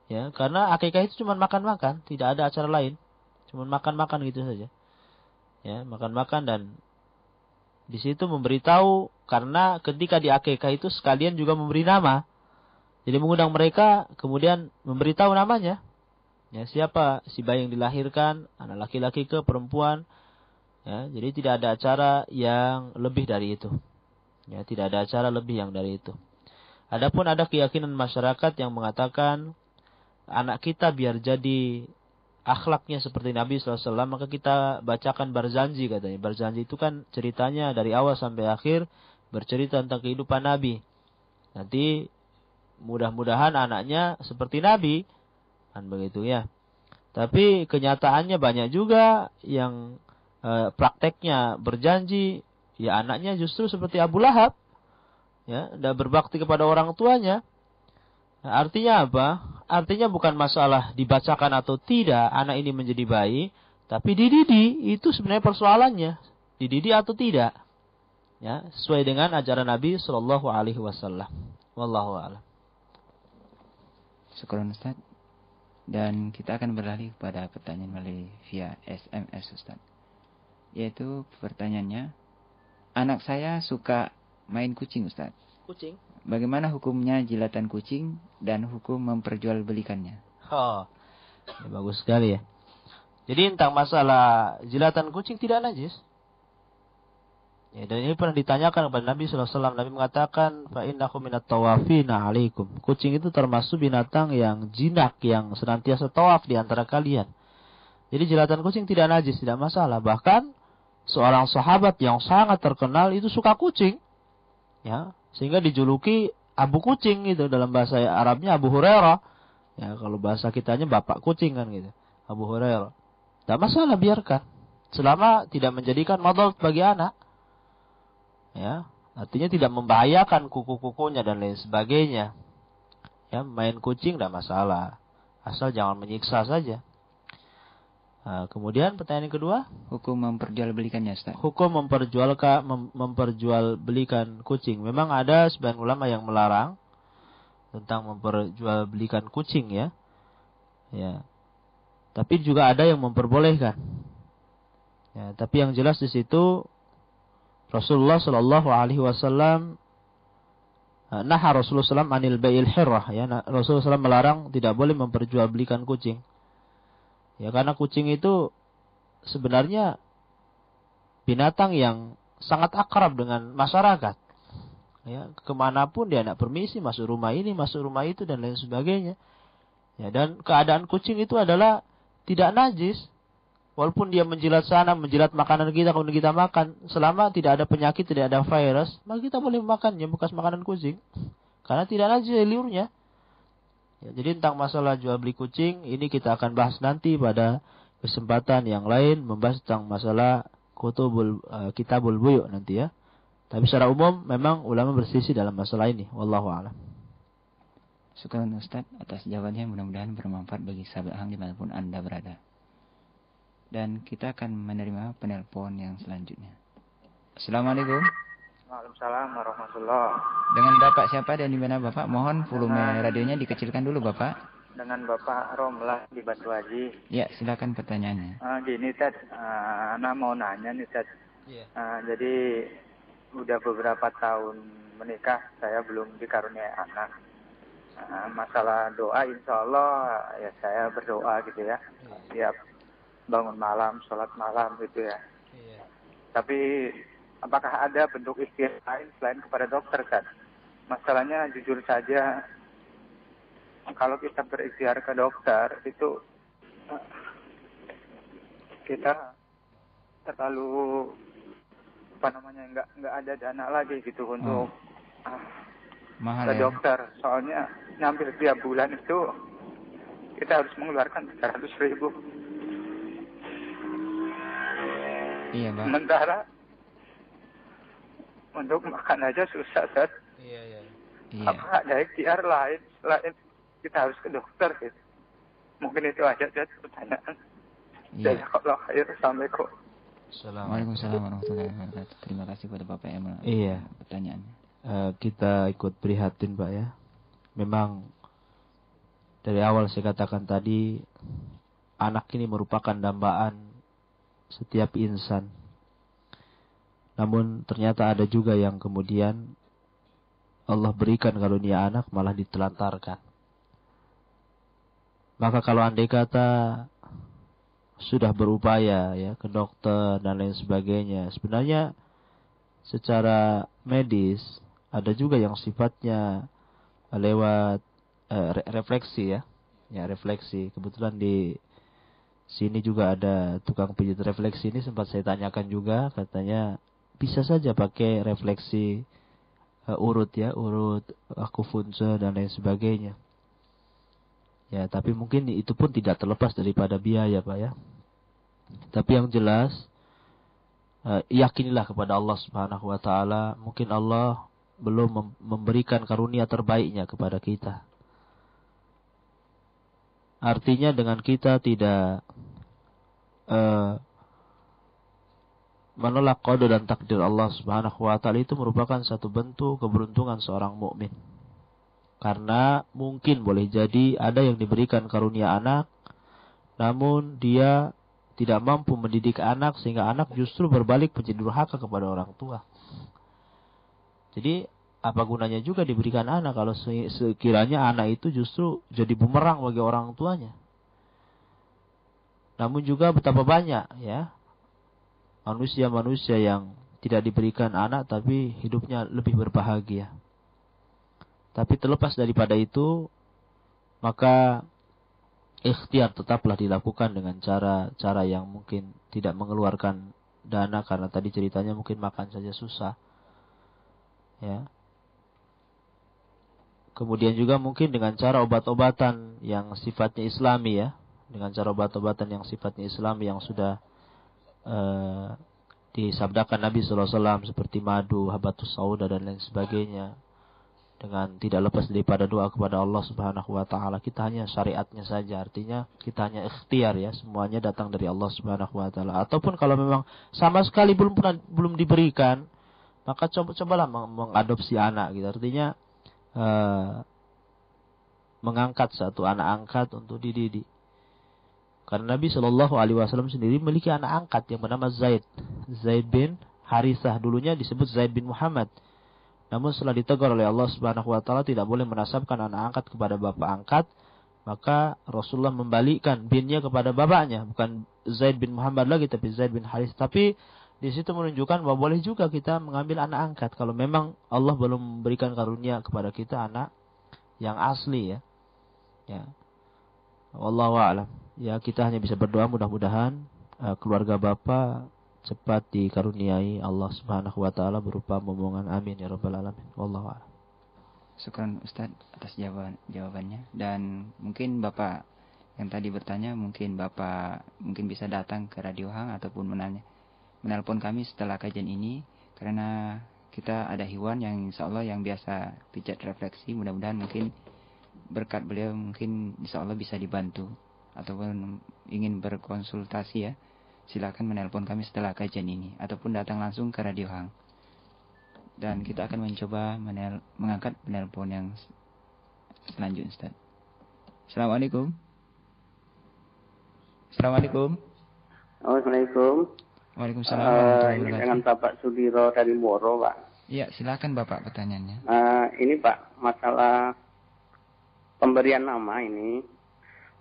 Ya, karena akikah itu cuma makan-makan, tidak ada acara lain. Cuma makan-makan gitu saja. Ya, makan-makan, dan di situ memberitahu, karena ketika di akikah itu sekalian juga memberi nama. Jadi mengundang mereka, kemudian memberitahu namanya. Ya, siapa si bayi yang dilahirkan, anak laki-laki ke perempuan. Ya, jadi tidak ada acara yang lebih dari itu. Ya, tidak ada acara lebih yang dari itu. Adapun ada keyakinan masyarakat yang mengatakan anak kita biar jadi akhlaknya seperti Nabi SAW, maka kita bacakan Barzanji katanya. Barzanji itu kan ceritanya dari awal sampai akhir bercerita tentang kehidupan Nabi. Nanti mudah-mudahan anaknya seperti Nabi, kan begitu ya. Tapi kenyataannya banyak juga yang prakteknya berjanji, ya anaknya justru seperti Abu Lahab, ya, dan berbakti kepada orang tuanya. Nah, artinya apa? Artinya bukan masalah dibacakan atau tidak anak ini menjadi bayi, tapi dididik, itu sebenarnya persoalannya. Dididik atau tidak. Ya, sesuai dengan ajaran Nabi sallallahu alaihi wasallam. Wallahu a'lam. Syukran Ustaz. Dan kita akan beralih kepada pertanyaan melalui via SMS Ustaz. Yaitu pertanyaannya, anak saya suka main kucing Ustaz. Kucing? Bagaimana hukumnya jilatan kucing dan hukum memperjualbelikannya? Oh, ya bagus sekali ya. Jadi tentang masalah jilatan kucing tidak najis. Ya, dan ini pernah ditanyakan kepada Nabi SAW. Nabi mengatakan, فَإِنَّكُمْ مِنَ التَّوَافِينَ عَلَيْكُمْ. Kucing itu termasuk binatang yang jinak, yang senantiasa tawaf di antara kalian. Jadi jilatan kucing tidak najis, tidak masalah. Bahkan seorang sahabat yang sangat terkenal itu suka kucing. Ya, sehingga dijuluki Abu Kucing gitu, dalam bahasa Arabnya Abu Hurairah. Ya, kalau bahasa kitanya bapak kucing kan gitu. Abu Hurairah. Tidak masalah, biarkan. Selama tidak menjadikan madarat bagi anak. Ya, artinya tidak membahayakan kuku-kukunya dan lain sebagainya. Ya, main kucing tidak masalah. Asal jangan menyiksa saja. Nah, kemudian pertanyaan yang kedua, hukum memperjualbelikannya Ustaz. Hukum memperjualbelikan kucing. Memang ada sebagian ulama yang melarang tentang memperjualbelikan kucing ya. Ya. Tapi juga ada yang memperbolehkan. Ya, tapi yang jelas di situ Rasulullah sallallahu alaihi wasallam Rasulullah sallallahu anil bai'il hirrah ya. Rasulullah sallallahu melarang tidak boleh memperjualbelikan kucing. Ya, karena kucing itu sebenarnya binatang yang sangat akrab dengan masyarakat. Ya, kemanapun dia nak permisi, masuk rumah ini, masuk rumah itu, dan lain sebagainya. Ya, dan keadaan kucing itu adalah tidak najis. Walaupun dia menjilat sana, menjilat makanan kita, kemudian kita makan. Selama tidak ada penyakit, tidak ada virus, maka kita boleh makannya, bekas makanan kucing. Karena tidak najis liurnya. Ya, jadi tentang masalah jual beli kucing ini kita akan bahas nanti pada kesempatan yang lain, membahas tentang masalah kitabul buyu nanti ya. Tapi secara umum memang ulama berselisih dalam masalah ini. Wallahu a'lam. Syukran Ustaz atas jawabannya, mudah-mudahan bermanfaat bagi sahabat Hang dimanapun Anda berada. Dan kita akan menerima penelpon yang selanjutnya. Assalamualaikum. Waalaikumsalam warahmatullahi. Dengan Bapak siapa dan di mana Bapak? Mohon volume radionya dikecilkan dulu Bapak. Dengan Bapak Romlah di Batu Haji. Ya, silakan pertanyaannya. Gini Tad, anak mau nanya nih Tad. Jadi udah beberapa tahun menikah, saya belum dikaruniai anak. Masalah doa, insya Allah ya saya berdoa gitu ya. Tiap bangun malam, sholat malam gitu ya. Tapi apakah ada bentuk ikhtiar lain selain kepada dokter kan? Masalahnya jujur saja, kalau kita berikhtiar ke dokter itu kita terlalu nggak ada dana lagi gitu untuk mahal ke ya? dokter. Soalnya hampir tiap bulan itu kita harus mengeluarkan 300.000. Iya, Pak. Sementara untuk makan aja susah, Ustaz. Iya. Apa ada ikhtiar lain selain kita harus ke dokter gitu? Mungkin itu aja pertanyaan. Iya. Jazakallahu khair. Assalamualaikum. Waalaikumsalam warahmatullahi wabarakatuh. Terima kasih kepada Bapak yang pertanyaannya. Kita ikut prihatin, Pak ya. Memang dari awal saya katakan tadi, anak ini merupakan dambaan setiap insan. Namun ternyata ada juga yang kemudian Allah berikan karunia anak malah ditelantarkan. Maka kalau andai kata sudah berupaya ya ke dokter dan lain sebagainya, sebenarnya secara medis ada juga yang sifatnya lewat refleksi ya refleksi. Kebetulan di sini juga ada tukang pijat refleksi, ini sempat saya tanyakan juga, katanya bisa saja pakai refleksi urut akupuntur dan lain sebagainya. Ya, tapi mungkin itu pun tidak terlepas daripada biaya, Pak ya. Tapi yang jelas yakinilah kepada Allah Subhanahu wa taala, mungkin Allah belum memberikan karunia terbaiknya kepada kita. Artinya dengan kita tidak menolak qada dan takdir Allah Subhanahu wa taala, itu merupakan satu bentuk keberuntungan seorang mukmin. Karena mungkin boleh jadi ada yang diberikan karunia anak, namun dia tidak mampu mendidik anak, sehingga anak justru berbalik menjadi durhaka kepada orang tua. Jadi apa gunanya juga diberikan anak kalau sekiranya anak itu justru jadi bumerang bagi orang tuanya. Namun juga betapa banyak ya manusia-manusia yang tidak diberikan anak tapi hidupnya lebih berbahagia. Tapi terlepas daripada itu, maka ikhtiar tetaplah dilakukan dengan cara yang mungkin tidak mengeluarkan dana, karena tadi ceritanya mungkin makan saja susah. Ya. Kemudian juga mungkin dengan cara obat-obatan yang sifatnya Islami ya, dengan cara obat-obatan yang sifatnya Islami yang sudah disabdakan Nabi SAW seperti madu, habatus sauda dan lain sebagainya. Dengan tidak lepas daripada doa kepada Allah Subhanahu wa taala. Kita hanya syariatnya saja, artinya kita hanya ikhtiar ya, semuanya datang dari Allah Subhanahu wa taala. Ataupun kalau memang sama sekali belum diberikan, maka cobalah mengadopsi anak gitu. Artinya mengangkat satu anak angkat untuk dididik. Karena Nabi Shallallahu alaihi wasallam sendiri memiliki anak angkat yang bernama Zaid bin Harithah, dulunya disebut Zaid bin Muhammad. Namun setelah ditegur oleh Allah Subhanahu wa taala tidak boleh menasabkan anak angkat kepada bapak angkat, maka Rasulullah membalikkan binnya kepada bapaknya, bukan Zaid bin Muhammad lagi tapi Zaid bin Harith. Tapi di situ menunjukkan bahwa boleh juga kita mengambil anak angkat kalau memang Allah belum memberikan karunia kepada kita anak yang asli ya. Ya. Wallahu a'lam. Ya, kita hanya bisa berdoa mudah-mudahan keluarga bapak cepat dikaruniai Allah Subhanahu wa taala berupa momongan, amin ya rabbal alamin. Wallahu a'lam. Syukran Ustaz atas jawabannya, dan mungkin Bapak yang tadi bertanya, mungkin Bapak bisa datang ke Radio Hang ataupun menelpon kami setelah kajian ini, karena kita ada Hiwan yang insyaallah yang biasa pijat refleksi, mudah-mudahan mungkin berkat beliau mungkin insyaallah bisa dibantu, ataupun ingin berkonsultasi ya, silakan menelpon kami setelah kajian ini ataupun datang langsung ke Radio Hang. Dan kita akan mencoba mengangkat penelpon yang selanjutnya, Ustaz. Assalamualaikum. Assalamualaikum. Assalamualaikum. Waalaikumsalam. Ini dengan Bapak Sudiro dari Moro, Pak. Iya, silakan Bapak pertanyaannya. Ini Pak, masalah pemberian nama ini.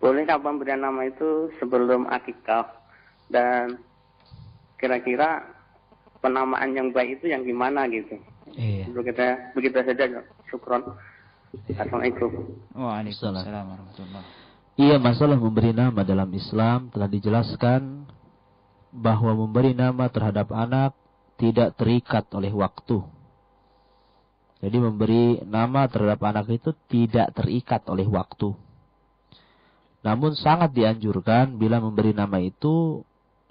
Bolehkah pemberian nama itu sebelum akikah? Dan kira-kira penamaan yang baik itu yang gimana gitu? Iya. Begitu saja. Syukron. Assalamualaikum. Waalaikumsalam warahmatullahi. Iya, masalah memberi nama dalam Islam telah dijelaskan bahwa memberi nama terhadap anak tidak terikat oleh waktu. Jadi memberi nama terhadap anak itu tidak terikat oleh waktu. Namun sangat dianjurkan bila memberi nama itu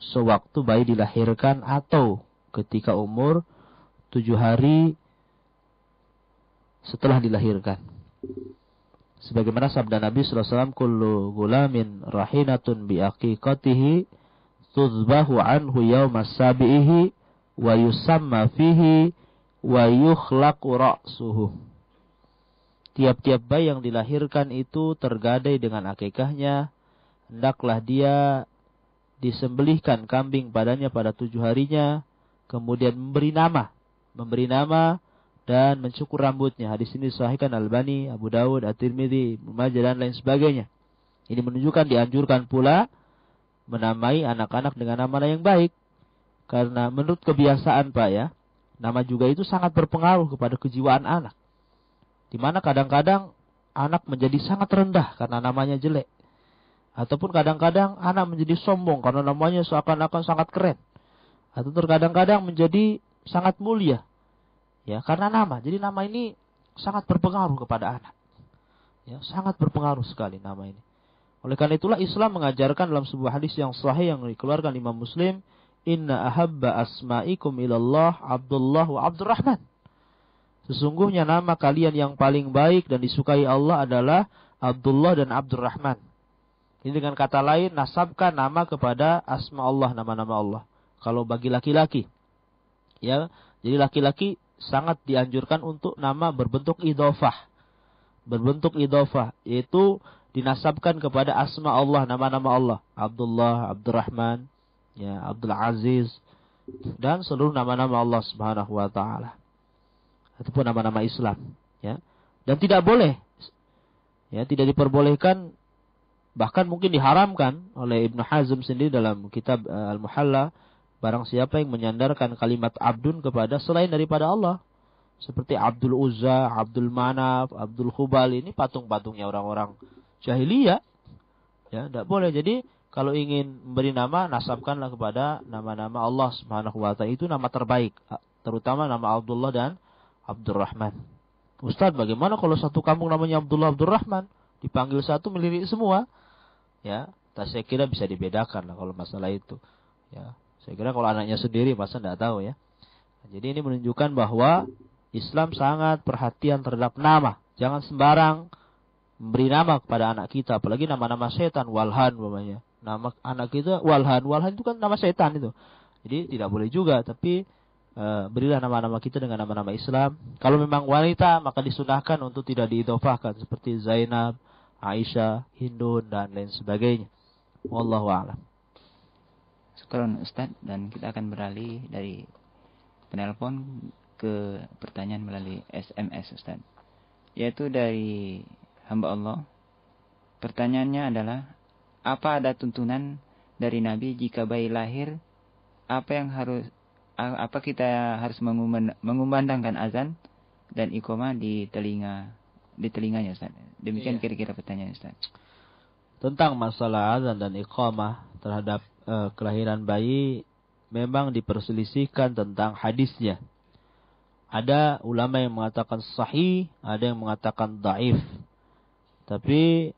sewaktu bayi dilahirkan atau ketika umur 7 hari setelah dilahirkan. Sebagaimana sabda Nabi sallallahu alaihi wasallam, kullu gulamin rahinatun bi aqiqatihi tuzbahu anhu yawma sabihi wa yusamma fihi wa yukhlaqu ra'suhu. Tiap-tiap bayi yang dilahirkan itu tergadai dengan akikahnya, hendaklah dia disembelihkan kambing padanya pada 7 harinya, kemudian memberi nama dan mencukur rambutnya. Hadis ini disahihkan Al-Albani, Abu Dawud, At-Tirmidzi, Ibnu Majah dan lain sebagainya. Ini menunjukkan dianjurkan pula menamai anak-anak dengan nama yang baik. Karena menurut kebiasaan Pak ya, nama juga itu sangat berpengaruh kepada kejiwaan anak. Di mana kadang-kadang anak menjadi sangat rendah karena namanya jelek. Ataupun kadang-kadang anak menjadi sombong karena namanya seakan-akan sangat keren. Atau terkadang-kadang menjadi sangat mulia. Ya, karena nama. Jadi nama ini sangat berpengaruh kepada anak. Ya, sangat berpengaruh sekali nama ini. Oleh karena itulah Islam mengajarkan dalam sebuah hadis yang sahih yang dikeluarkan Imam Muslim, inna ahabba asma'ikum ilallah Abdullah wa Abdurrahman. Sesungguhnya nama kalian yang paling baik dan disukai Allah adalah Abdullah dan Abdurrahman. Ini dengan kata lain, nasabkan nama kepada asma Allah, nama-nama Allah. Kalau bagi laki-laki, ya, jadi laki-laki sangat dianjurkan untuk nama berbentuk idhofah. Berbentuk idhofah, yaitu dinasabkan kepada asma Allah, nama-nama Allah. Abdullah, Abdurrahman, ya, Abdul Aziz, dan seluruh nama-nama Allah Subhanahu wa Ta'ala. Ataupun nama-nama Islam, ya. Dan tidak boleh, ya, tidak diperbolehkan, bahkan mungkin diharamkan oleh Ibnu Hazm sendiri dalam kitab Al-Muhalla, barang siapa yang menyandarkan kalimat abdun kepada selain daripada Allah, seperti Abdul Uzza, Abdul Manaf, Abdul Khubal, ini patung-patungnya orang-orang jahiliyah, ya, tidak boleh. Jadi kalau ingin memberi nama, nasabkanlah kepada nama-nama Allah Subhanahu wa Ta'ala. Itu nama terbaik, terutama nama Abdullah dan Abdurrahman. Ustaz, bagaimana kalau satu kampung namanya Abdullah Abdurrahman, dipanggil satu melirik semua? Ya, saya kira bisa dibedakan lah kalau masalah itu. Ya, saya kira kalau anaknya sendiri masa tidak tahu ya. Jadi ini menunjukkan bahwa Islam sangat perhatian terhadap nama. Jangan sembarang memberi nama kepada anak kita, apalagi nama-nama setan, Walhan umpamanya. Nama anak kita Walhan itu kan nama setan itu. Jadi tidak boleh juga, tapi berilah nama-nama kita dengan nama-nama Islam. Kalau memang wanita, maka disunahkan untuk tidak diidhofahkan seperti Zainab, Aisyah, Hindun dan lain sebagainya. Wallahu a'lam. Sekarang Ustaz, dan kita akan beralih dari penelpon ke pertanyaan melalui SMS Ustaz. Yaitu dari hamba Allah. Pertanyaannya adalah, apa ada tuntunan dari Nabi jika bayi lahir, apa kita harus mengumandangkan azan dan iqamah di telinganya Ustaz? Demikian kira-kira pertanyaan Ustaz. Tentang masalah azan dan iqamah terhadap kelahiran bayi, memang diperselisihkan tentang hadisnya. Ada ulama yang mengatakan sahih, ada yang mengatakan dhaif. Tapi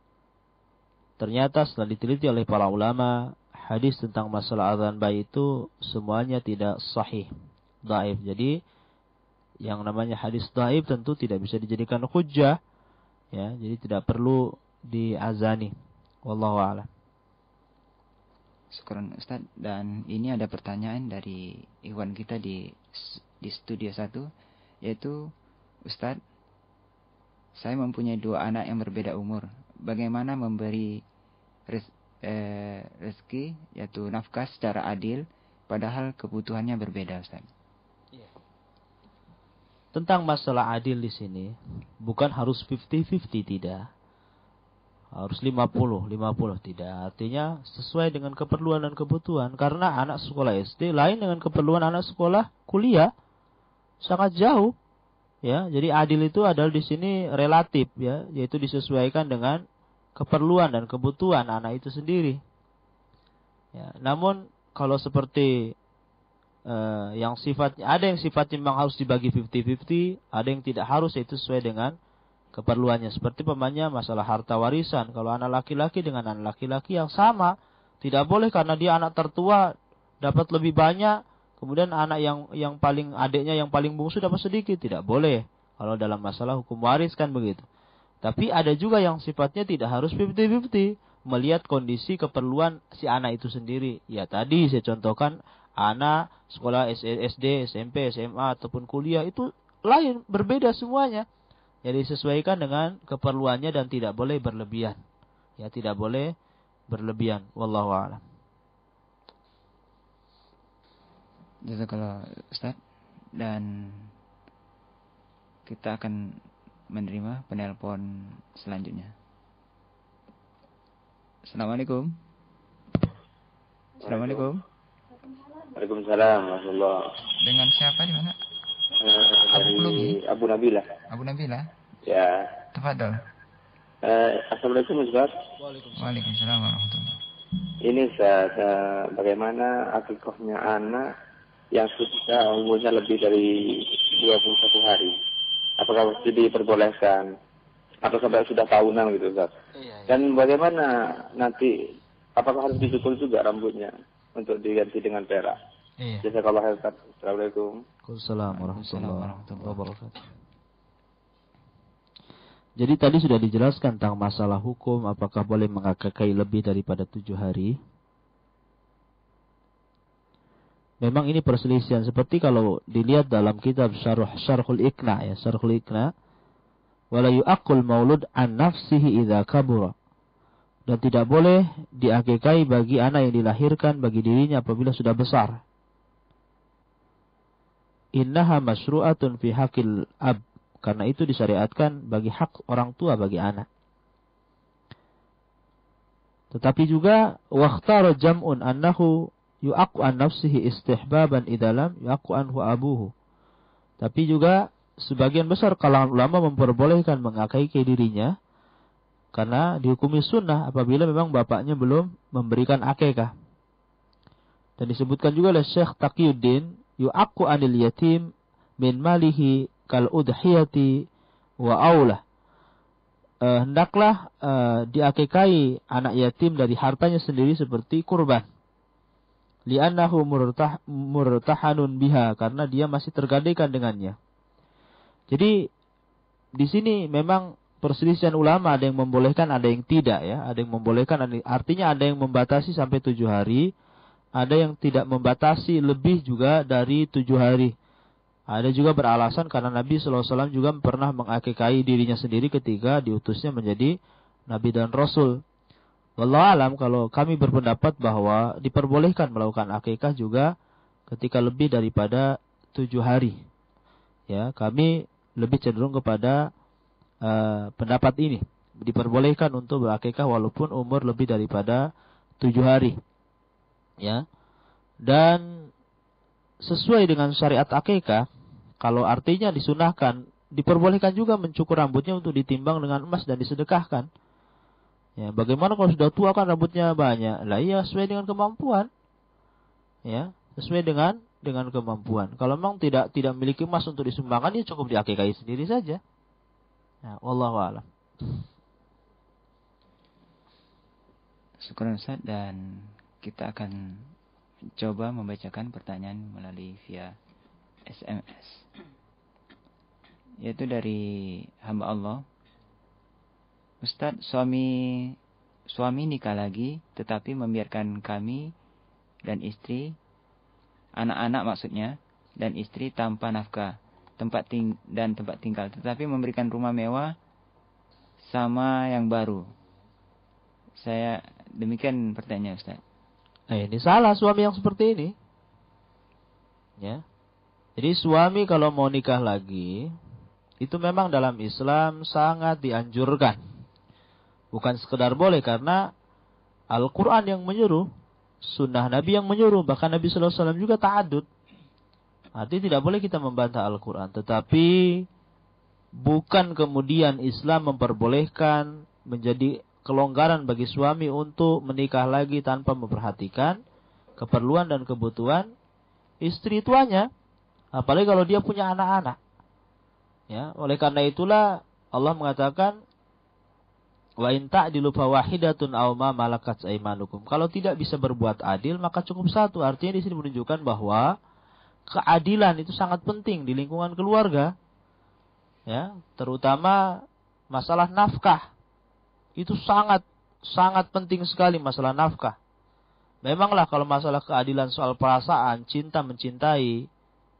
ternyata setelah diteliti oleh para ulama, hadis tentang masalah azan bayi itu semuanya tidak sahih, dhaif. Jadi yang namanya hadis dhaif tentu tidak bisa dijadikan hujjah, ya, jadi tidak perlu diazani. Wallahu a'lam. Syukran Ustaz. Dan ini ada pertanyaan dari ikhwan kita di studio 1, yaitu, Ustaz, saya mempunyai 2 anak yang berbeda umur. Bagaimana memberi rezeki, yaitu nafkah secara adil, padahal kebutuhannya berbeda, Ustaz? Tentang masalah adil di sini, bukan harus 50-50, tidak. Harus 50-50, tidak. Artinya sesuai dengan keperluan dan kebutuhan. Karena anak sekolah SD lain dengan keperluan anak sekolah kuliah. Sangat jauh. Ya, jadi adil itu adalah di sini relatif, ya, yaitu disesuaikan dengan keperluan dan kebutuhan anak itu sendiri. Ya, namun kalau seperti yang sifatnya, ada yang sifatnya memang harus dibagi 50-50, ada yang tidak harus, yaitu sesuai dengan keperluannya. Seperti pemanya masalah harta warisan. Kalau anak laki-laki dengan anak laki-laki yang sama, tidak boleh karena dia anak tertua dapat lebih banyak, kemudian anak yang paling adiknya yang paling bungsu dapat sedikit, tidak boleh. Kalau dalam masalah hukum waris kan begitu. Tapi ada juga yang sifatnya tidak harus 50-50, melihat kondisi keperluan si anak itu sendiri. Ya tadi saya contohkan anak sekolah SD, SMP, SMA ataupun kuliah itu lain, berbeda semuanya. Jadi disesuaikan dengan keperluannya dan tidak boleh berlebihan. Ya tidak boleh berlebihan. Wallahu a'lam. Jazakallah Ustaz. Dan kita akan menerima penelpon selanjutnya. Assalamualaikum. Assalamualaikum. Waalaikumsalam warahmatullahi. Dengan siapa di mana? Dari Abu Nabila. Abu Nabila? Ya. Tafadhol. Assalamualaikum Ustaz. Waalaikumsalam warahmatullahi. Ini Ustaz, bagaimana akikahnya anak yang sudah umurnya lebih dari 21 hari? Apakah masih diperbolehkan? Atau sampai sudah tahunan gitu Ustaz? Dan bagaimana nanti, apakah harus dicukur juga rambutnya untuk diganti dengan perak? Jazakallah khairan. Assalamualaikum. Waalaikumsalam warahmatullahi wabarakatuh. Jadi tadi sudah dijelaskan tentang masalah hukum, apakah boleh mengakikahi lebih daripada 7 hari. Memang ini perselisihan, seperti kalau dilihat dalam kitab Syarhul Iqna, ya, Syarhul Iqna, wala yu'aqqul maulud an nafsihi idza kabura. Dan tidak boleh diakikahi bagi anak yang dilahirkan bagi dirinya apabila sudah besar. Innaha masyru'atun fi haqqil ab. Karena itu disyariatkan bagi hak orang tua bagi anak. Tetapi juga waqtara jam'un annahu yu'aqqu an nafsihi istihbaban idza lam yu'aqqu anhu abuhu. Tapi juga sebagian besar kalangan ulama memperbolehkan mengakikahi dirinya karena dihukumi sunnah apabila memang bapaknya belum memberikan akikah. Dan disebutkan juga oleh Syekh Taqiyuddin, yu'aqqu anil yatim min malihi kal udhiyati wa aulah. Hendaklah diakikahi anak yatim dari hartanya sendiri seperti kurban. Li'annahu murtahanun biha, karena dia masih tergadaikan dengannya. Jadi di sini memang perselisihan ulama, ada yang membolehkan, ada yang tidak, ya. Ada yang membolehkan, artinya ada yang membatasi sampai 7 hari, ada yang tidak membatasi lebih juga dari 7 hari. Ada juga beralasan karena Nabi SAW juga pernah mengakikahi dirinya sendiri ketika diutusnya menjadi Nabi dan Rasul. Wallahu alam, kalau kami berpendapat bahwa diperbolehkan melakukan akikah juga ketika lebih daripada 7 hari. Ya, kami lebih cenderung kepada pendapat ini. Diperbolehkan untuk berakikah walaupun umur lebih daripada 7 hari. Ya. Dan sesuai dengan syariat akikah, kalau artinya disunahkan, diperbolehkan juga mencukur rambutnya untuk ditimbang dengan emas dan disedekahkan. Ya, bagaimana kalau sudah tua kan rambutnya banyak? Lah iya, sesuai dengan kemampuan. Ya, sesuai dengan kemampuan. Kalau memang tidak memiliki emas untuk disumbangkan, ya cukup diakikahi sendiri saja. Ya, wallahu a'lam. Syukur Ustaz, dan kita akan coba membacakan pertanyaan melalui via SMS. Yaitu dari hamba Allah. Ustaz, suami nikah lagi tetapi membiarkan kami dan istri, anak-anak maksudnya, dan istri tanpa nafkah, tempat tinggal, tetapi memberikan rumah mewah sama yang baru. Saya demikian pertanyaan Ustaz. Ini salah suami yang seperti ini. Ya. Jadi suami kalau mau nikah lagi, itu memang dalam Islam sangat dianjurkan. Bukan sekedar boleh, karena Al-Quran yang menyuruh, sunnah Nabi yang menyuruh, bahkan Nabi SAW juga ta'adud. Artinya tidak boleh kita membantah Al-Quran. Tetapi bukan kemudian Islam memperbolehkan menjadi kelonggaran bagi suami untuk menikah lagi tanpa memperhatikan keperluan dan kebutuhan istri tuanya. Apalagi kalau dia punya anak-anak. Ya, oleh karena itulah Allah mengatakan Wa in ta'dilu fawahidatun aw ma malakat aymanukum. Kalau tidak bisa berbuat adil, maka cukup satu. Artinya di sini menunjukkan bahwa keadilan itu sangat penting di lingkungan keluarga. Ya, terutama masalah nafkah. Itu sangat penting sekali masalah nafkah. Memanglah kalau masalah keadilan soal perasaan, cinta mencintai,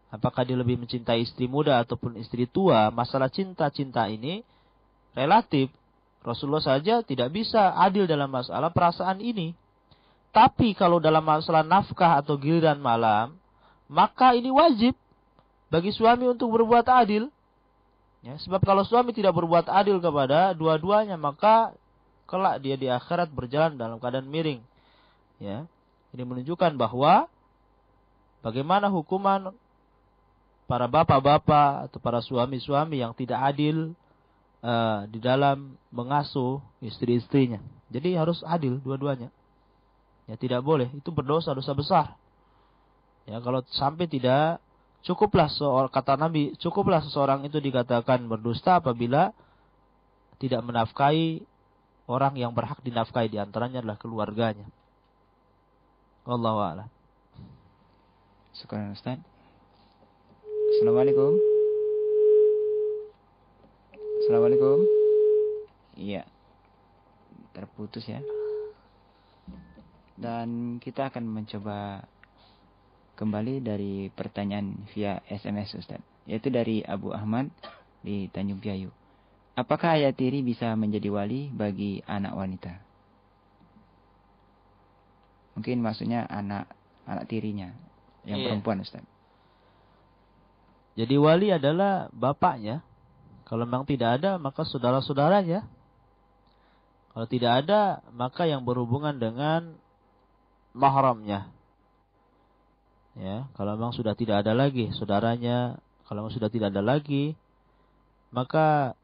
apakah dia lebih mencintai istri muda ataupun istri tua, masalah cinta-cinta ini relatif. Rasulullah saja tidak bisa adil dalam masalah perasaan ini. Tapi kalau dalam masalah nafkah atau giliran malam, maka ini wajib bagi suami untuk berbuat adil. Ya, sebab kalau suami tidak berbuat adil kepada dua-duanya, maka kelak dia di akhirat berjalan dalam keadaan miring. Ya, ini menunjukkan bahwa bagaimana hukuman para bapak-bapak atau para suami-suami yang tidak adil di dalam mengasuh istri-istrinya. Jadi harus adil dua-duanya. Ya, tidak boleh, itu dosa besar. Ya, kalau sampai tidak, cukuplah kata Nabi, cukuplah seseorang itu dikatakan berdusta apabila tidak menafkahi orang yang berhak dinafkahi, di antaranya adalah keluarganya. Wallahu a'lam. Syukran Ustaz. Assalamualaikum. Assalamualaikum. Iya. Terputus ya. Dan kita akan mencoba kembali dari pertanyaan via SMS Ustaz. Yaitu dari Abu Ahmad di Tanjung Piayu. Apakah ayah tiri bisa menjadi wali bagi anak wanita? Mungkin maksudnya anak tirinya yang perempuan Ustaz. Jadi wali adalah bapaknya. Kalau memang tidak ada, maka saudara-saudaranya. Kalau tidak ada, maka yang berhubungan dengan mahramnya. Ya, kalau memang sudah tidak ada lagi saudaranya, kalau memang sudah tidak ada lagi, maka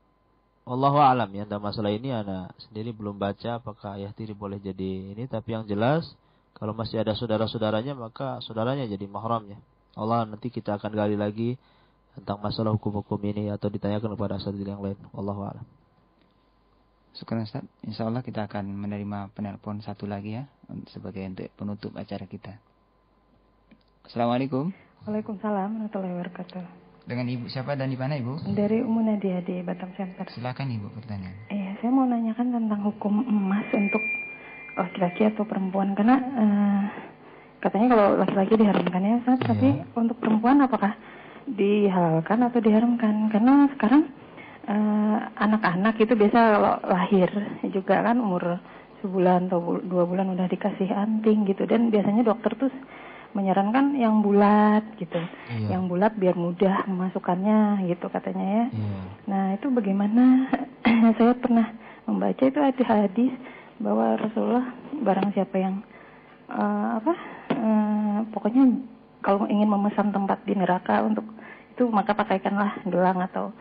wallahu a'lam ya, dalam masalah ini anak sendiri belum baca apakah ayah tiri boleh jadi ini, tapi yang jelas kalau masih ada saudara-saudaranya, maka saudaranya jadi mahramnya. Allah, nanti kita akan gali lagi tentang masalah hukum-hukum ini atau ditanyakan kepada asatidz yang lain. Wallahu a'lam. Syukur Ustaz. Insyaallah kita akan menerima penelpon satu lagi ya sebagai untuk penutup acara kita. Assalamualaikum. Waalaikumsalam warahmatullahi wabarakatuh. Dengan Ibu siapa dan di mana Ibu? Dari Umu Nadia di Batam Center. Silakan Ibu pertanyaan. Iya, saya mau nanyakan tentang hukum emas untuk laki-laki atau perempuan, karena katanya kalau laki-laki diharamkan ya Ustaz, tapi untuk perempuan apakah dihalalkan atau diharamkan? Karena sekarang anak-anak itu biasa kalau lahir juga kan umur sebulan atau 2 bulan udah dikasih anting gitu, dan biasanya dokter tuh menyarankan yang bulat gitu, yang bulat biar mudah memasukkannya gitu katanya ya. Nah itu bagaimana? Saya pernah membaca itu hadis bahwa Rasulullah barang siapa yang pokoknya kalau ingin memesan tempat di neraka untuk itu, maka pakaikanlah gelang atau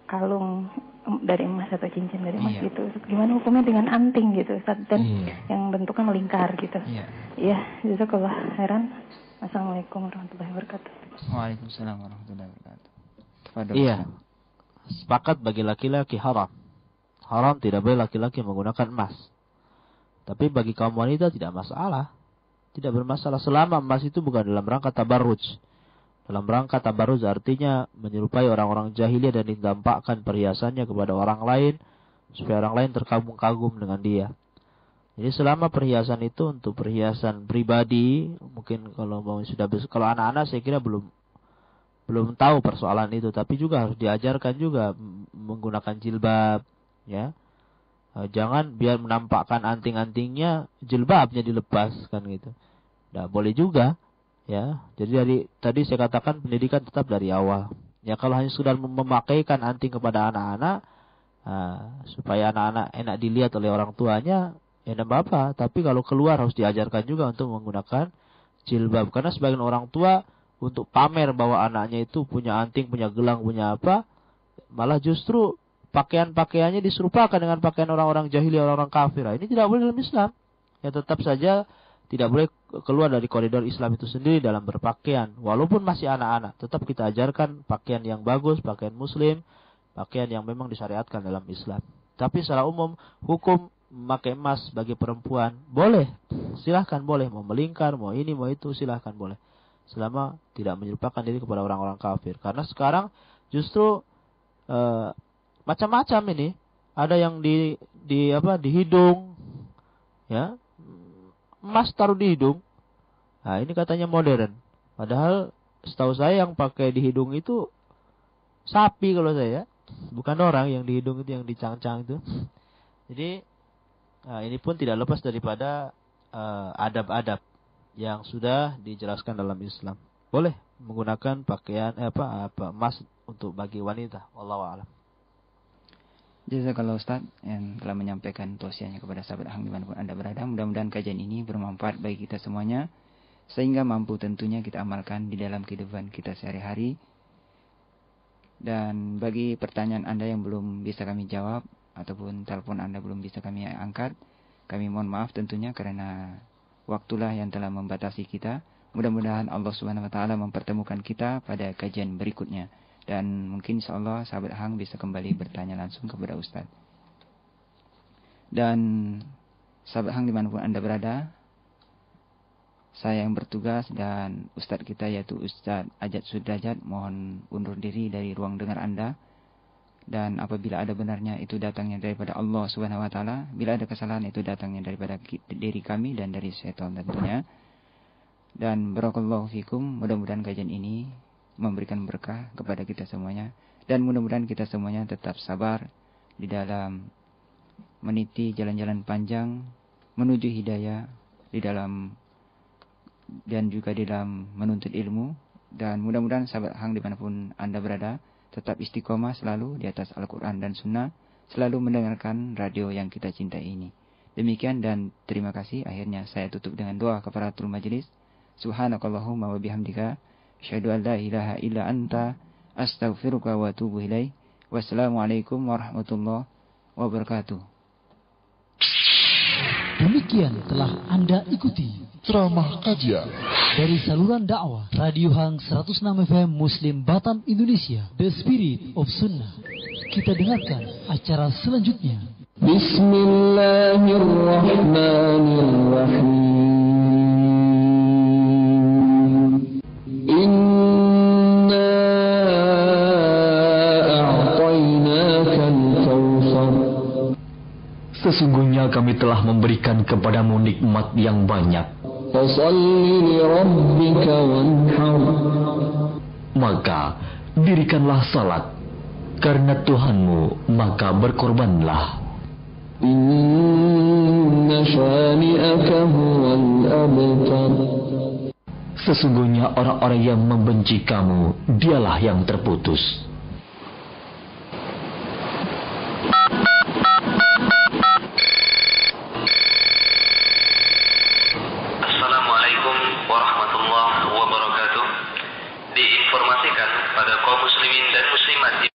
kalung dari emas atau cincin dari emas gitu. Gimana hukumnya dengan anting gitu Ustaz, dan yang bentuknya melingkar gitu. Iya, jazakallah khairan. Assalamualaikum warahmatullahi wabarakatuh. Waalaikumsalam warahmatullahi wabarakatuh. Tafadhol. Iya. Sepakat bagi laki-laki haram. Haram, tidak boleh laki-laki menggunakan emas. Tapi bagi kaum wanita tidak masalah. Tidak bermasalah selama emas itu bukan dalam rangka tabarruj. Dalam rangka tabarruj artinya menyerupai orang-orang jahiliyah dan didampakkan perhiasannya kepada orang lain supaya orang lain terkagum-kagum dengan dia. Jadi selama perhiasan itu untuk perhiasan pribadi, mungkin kalau kalau anak-anak saya kira belum tahu persoalan itu, tapi juga harus diajarkan juga menggunakan jilbab, ya. Jangan biar menampakkan anting-antingnya, jilbabnya dilepas kan gitu. Nah, boleh juga, ya. Jadi tadi saya katakan pendidikan tetap dari awal. Ya, kalau hanya sudah memakaikan anting kepada anak-anak supaya anak-anak enak dilihat oleh orang tuanya, ya tidak apa-apa. Tapi kalau keluar harus diajarkan juga untuk menggunakan jilbab. Karena sebagian orang tua untuk pamer bahwa anaknya itu punya anting, punya gelang, punya apa, malah justru pakaian-pakaiannya diserupakan dengan pakaian orang-orang jahiliyah, orang-orang kafir. Ini tidak boleh dalam Islam. Ya tetap saja tidak boleh keluar dari koridor Islam itu sendiri dalam berpakaian. Walaupun masih anak-anak, tetap kita ajarkan pakaian yang bagus, pakaian muslim, pakaian yang memang disyariatkan dalam Islam. Tapi secara umum hukum memakai emas bagi perempuan boleh, silahkan boleh, mau melingkar, mau ini, mau itu, silahkan boleh, selama tidak menyerupakan diri kepada orang-orang kafir. Karena sekarang justru macam-macam ini, ada yang di hidung, ya, emas taruh di hidung. Nah ini katanya modern, padahal setahu saya yang pakai di hidung itu sapi kalau saya, bukan orang yang di hidung itu, yang dicang-cang itu. Jadi ini pun tidak lepas daripada adab-adab yang sudah dijelaskan dalam Islam. Boleh menggunakan pakaian emas untuk bagi wanita. Wallahu a'lam. Jazakallahu Ustaz yang telah menyampaikan tausiahnya kepada sahabat Hang dimanapun Anda berada. Mudah-mudahan kajian ini bermanfaat bagi kita semuanya, sehingga mampu tentunya kita amalkan di dalam kehidupan kita sehari-hari. Dan bagi pertanyaan Anda yang belum bisa kami jawab, ataupun telepon Anda belum bisa kami angkat, kami mohon maaf tentunya karena waktulah yang telah membatasi kita. Mudah-mudahan Allah Subhanahu wa taala mempertemukan kita pada kajian berikutnya, dan mungkin insyaallah sahabat Hang bisa kembali bertanya langsung kepada Ustaz. Dan sahabat Hang dimanapun Anda berada, saya yang bertugas dan Ustaz kita yaitu Ustaz Ajat Sudrajat mohon undur diri dari ruang dengar Anda. Dan apabila ada benarnya itu datangnya daripada Allah Subhanahu wa taala, bila ada kesalahan itu datangnya daripada diri kami dan dari syaitan tentunya. Dan barakallahu fikum, mudah-mudahan kajian ini memberikan berkah kepada kita semuanya, dan mudah-mudahan kita semuanya tetap sabar di dalam meniti jalan-jalan panjang menuju hidayah di dalam dan juga di dalam menuntut ilmu. Dan mudah-mudahan sahabat Hang dimanapun Anda berada tetap istiqomah selalu di atas Al-Quran dan Sunnah, selalu mendengarkan radio yang kita cintai ini. Demikian dan terima kasih. Akhirnya saya tutup dengan doa kafaratul majlis. Subhanakallahumma wa bihamdika asyhadu an la ilaha illa anta astaghfiruka wa atubu ilaik. Wassalamualaikum warahmatullahi wabarakatuh. Demikian telah Anda ikuti ceramah kajian dari saluran dakwah Radio Hang 106 FM Muslim Batam Indonesia, The Spirit of Sunnah. Kita dengarkan acara selanjutnya. Bismillahirrahmanirrahim. Inna a'tainakal kautsar. Sesungguhnya kami telah memberikan kepadamu nikmat yang banyak. Fasalli li rabbika wanhar. Maka dirikanlah salat karena Tuhanmu, maka berkorbanlah. Inna shani'aka huwal abtar. Sesungguhnya orang-orang yang membenci kamu, dialah yang terputus. Diinformasikan pada kaum muslimin dan muslimat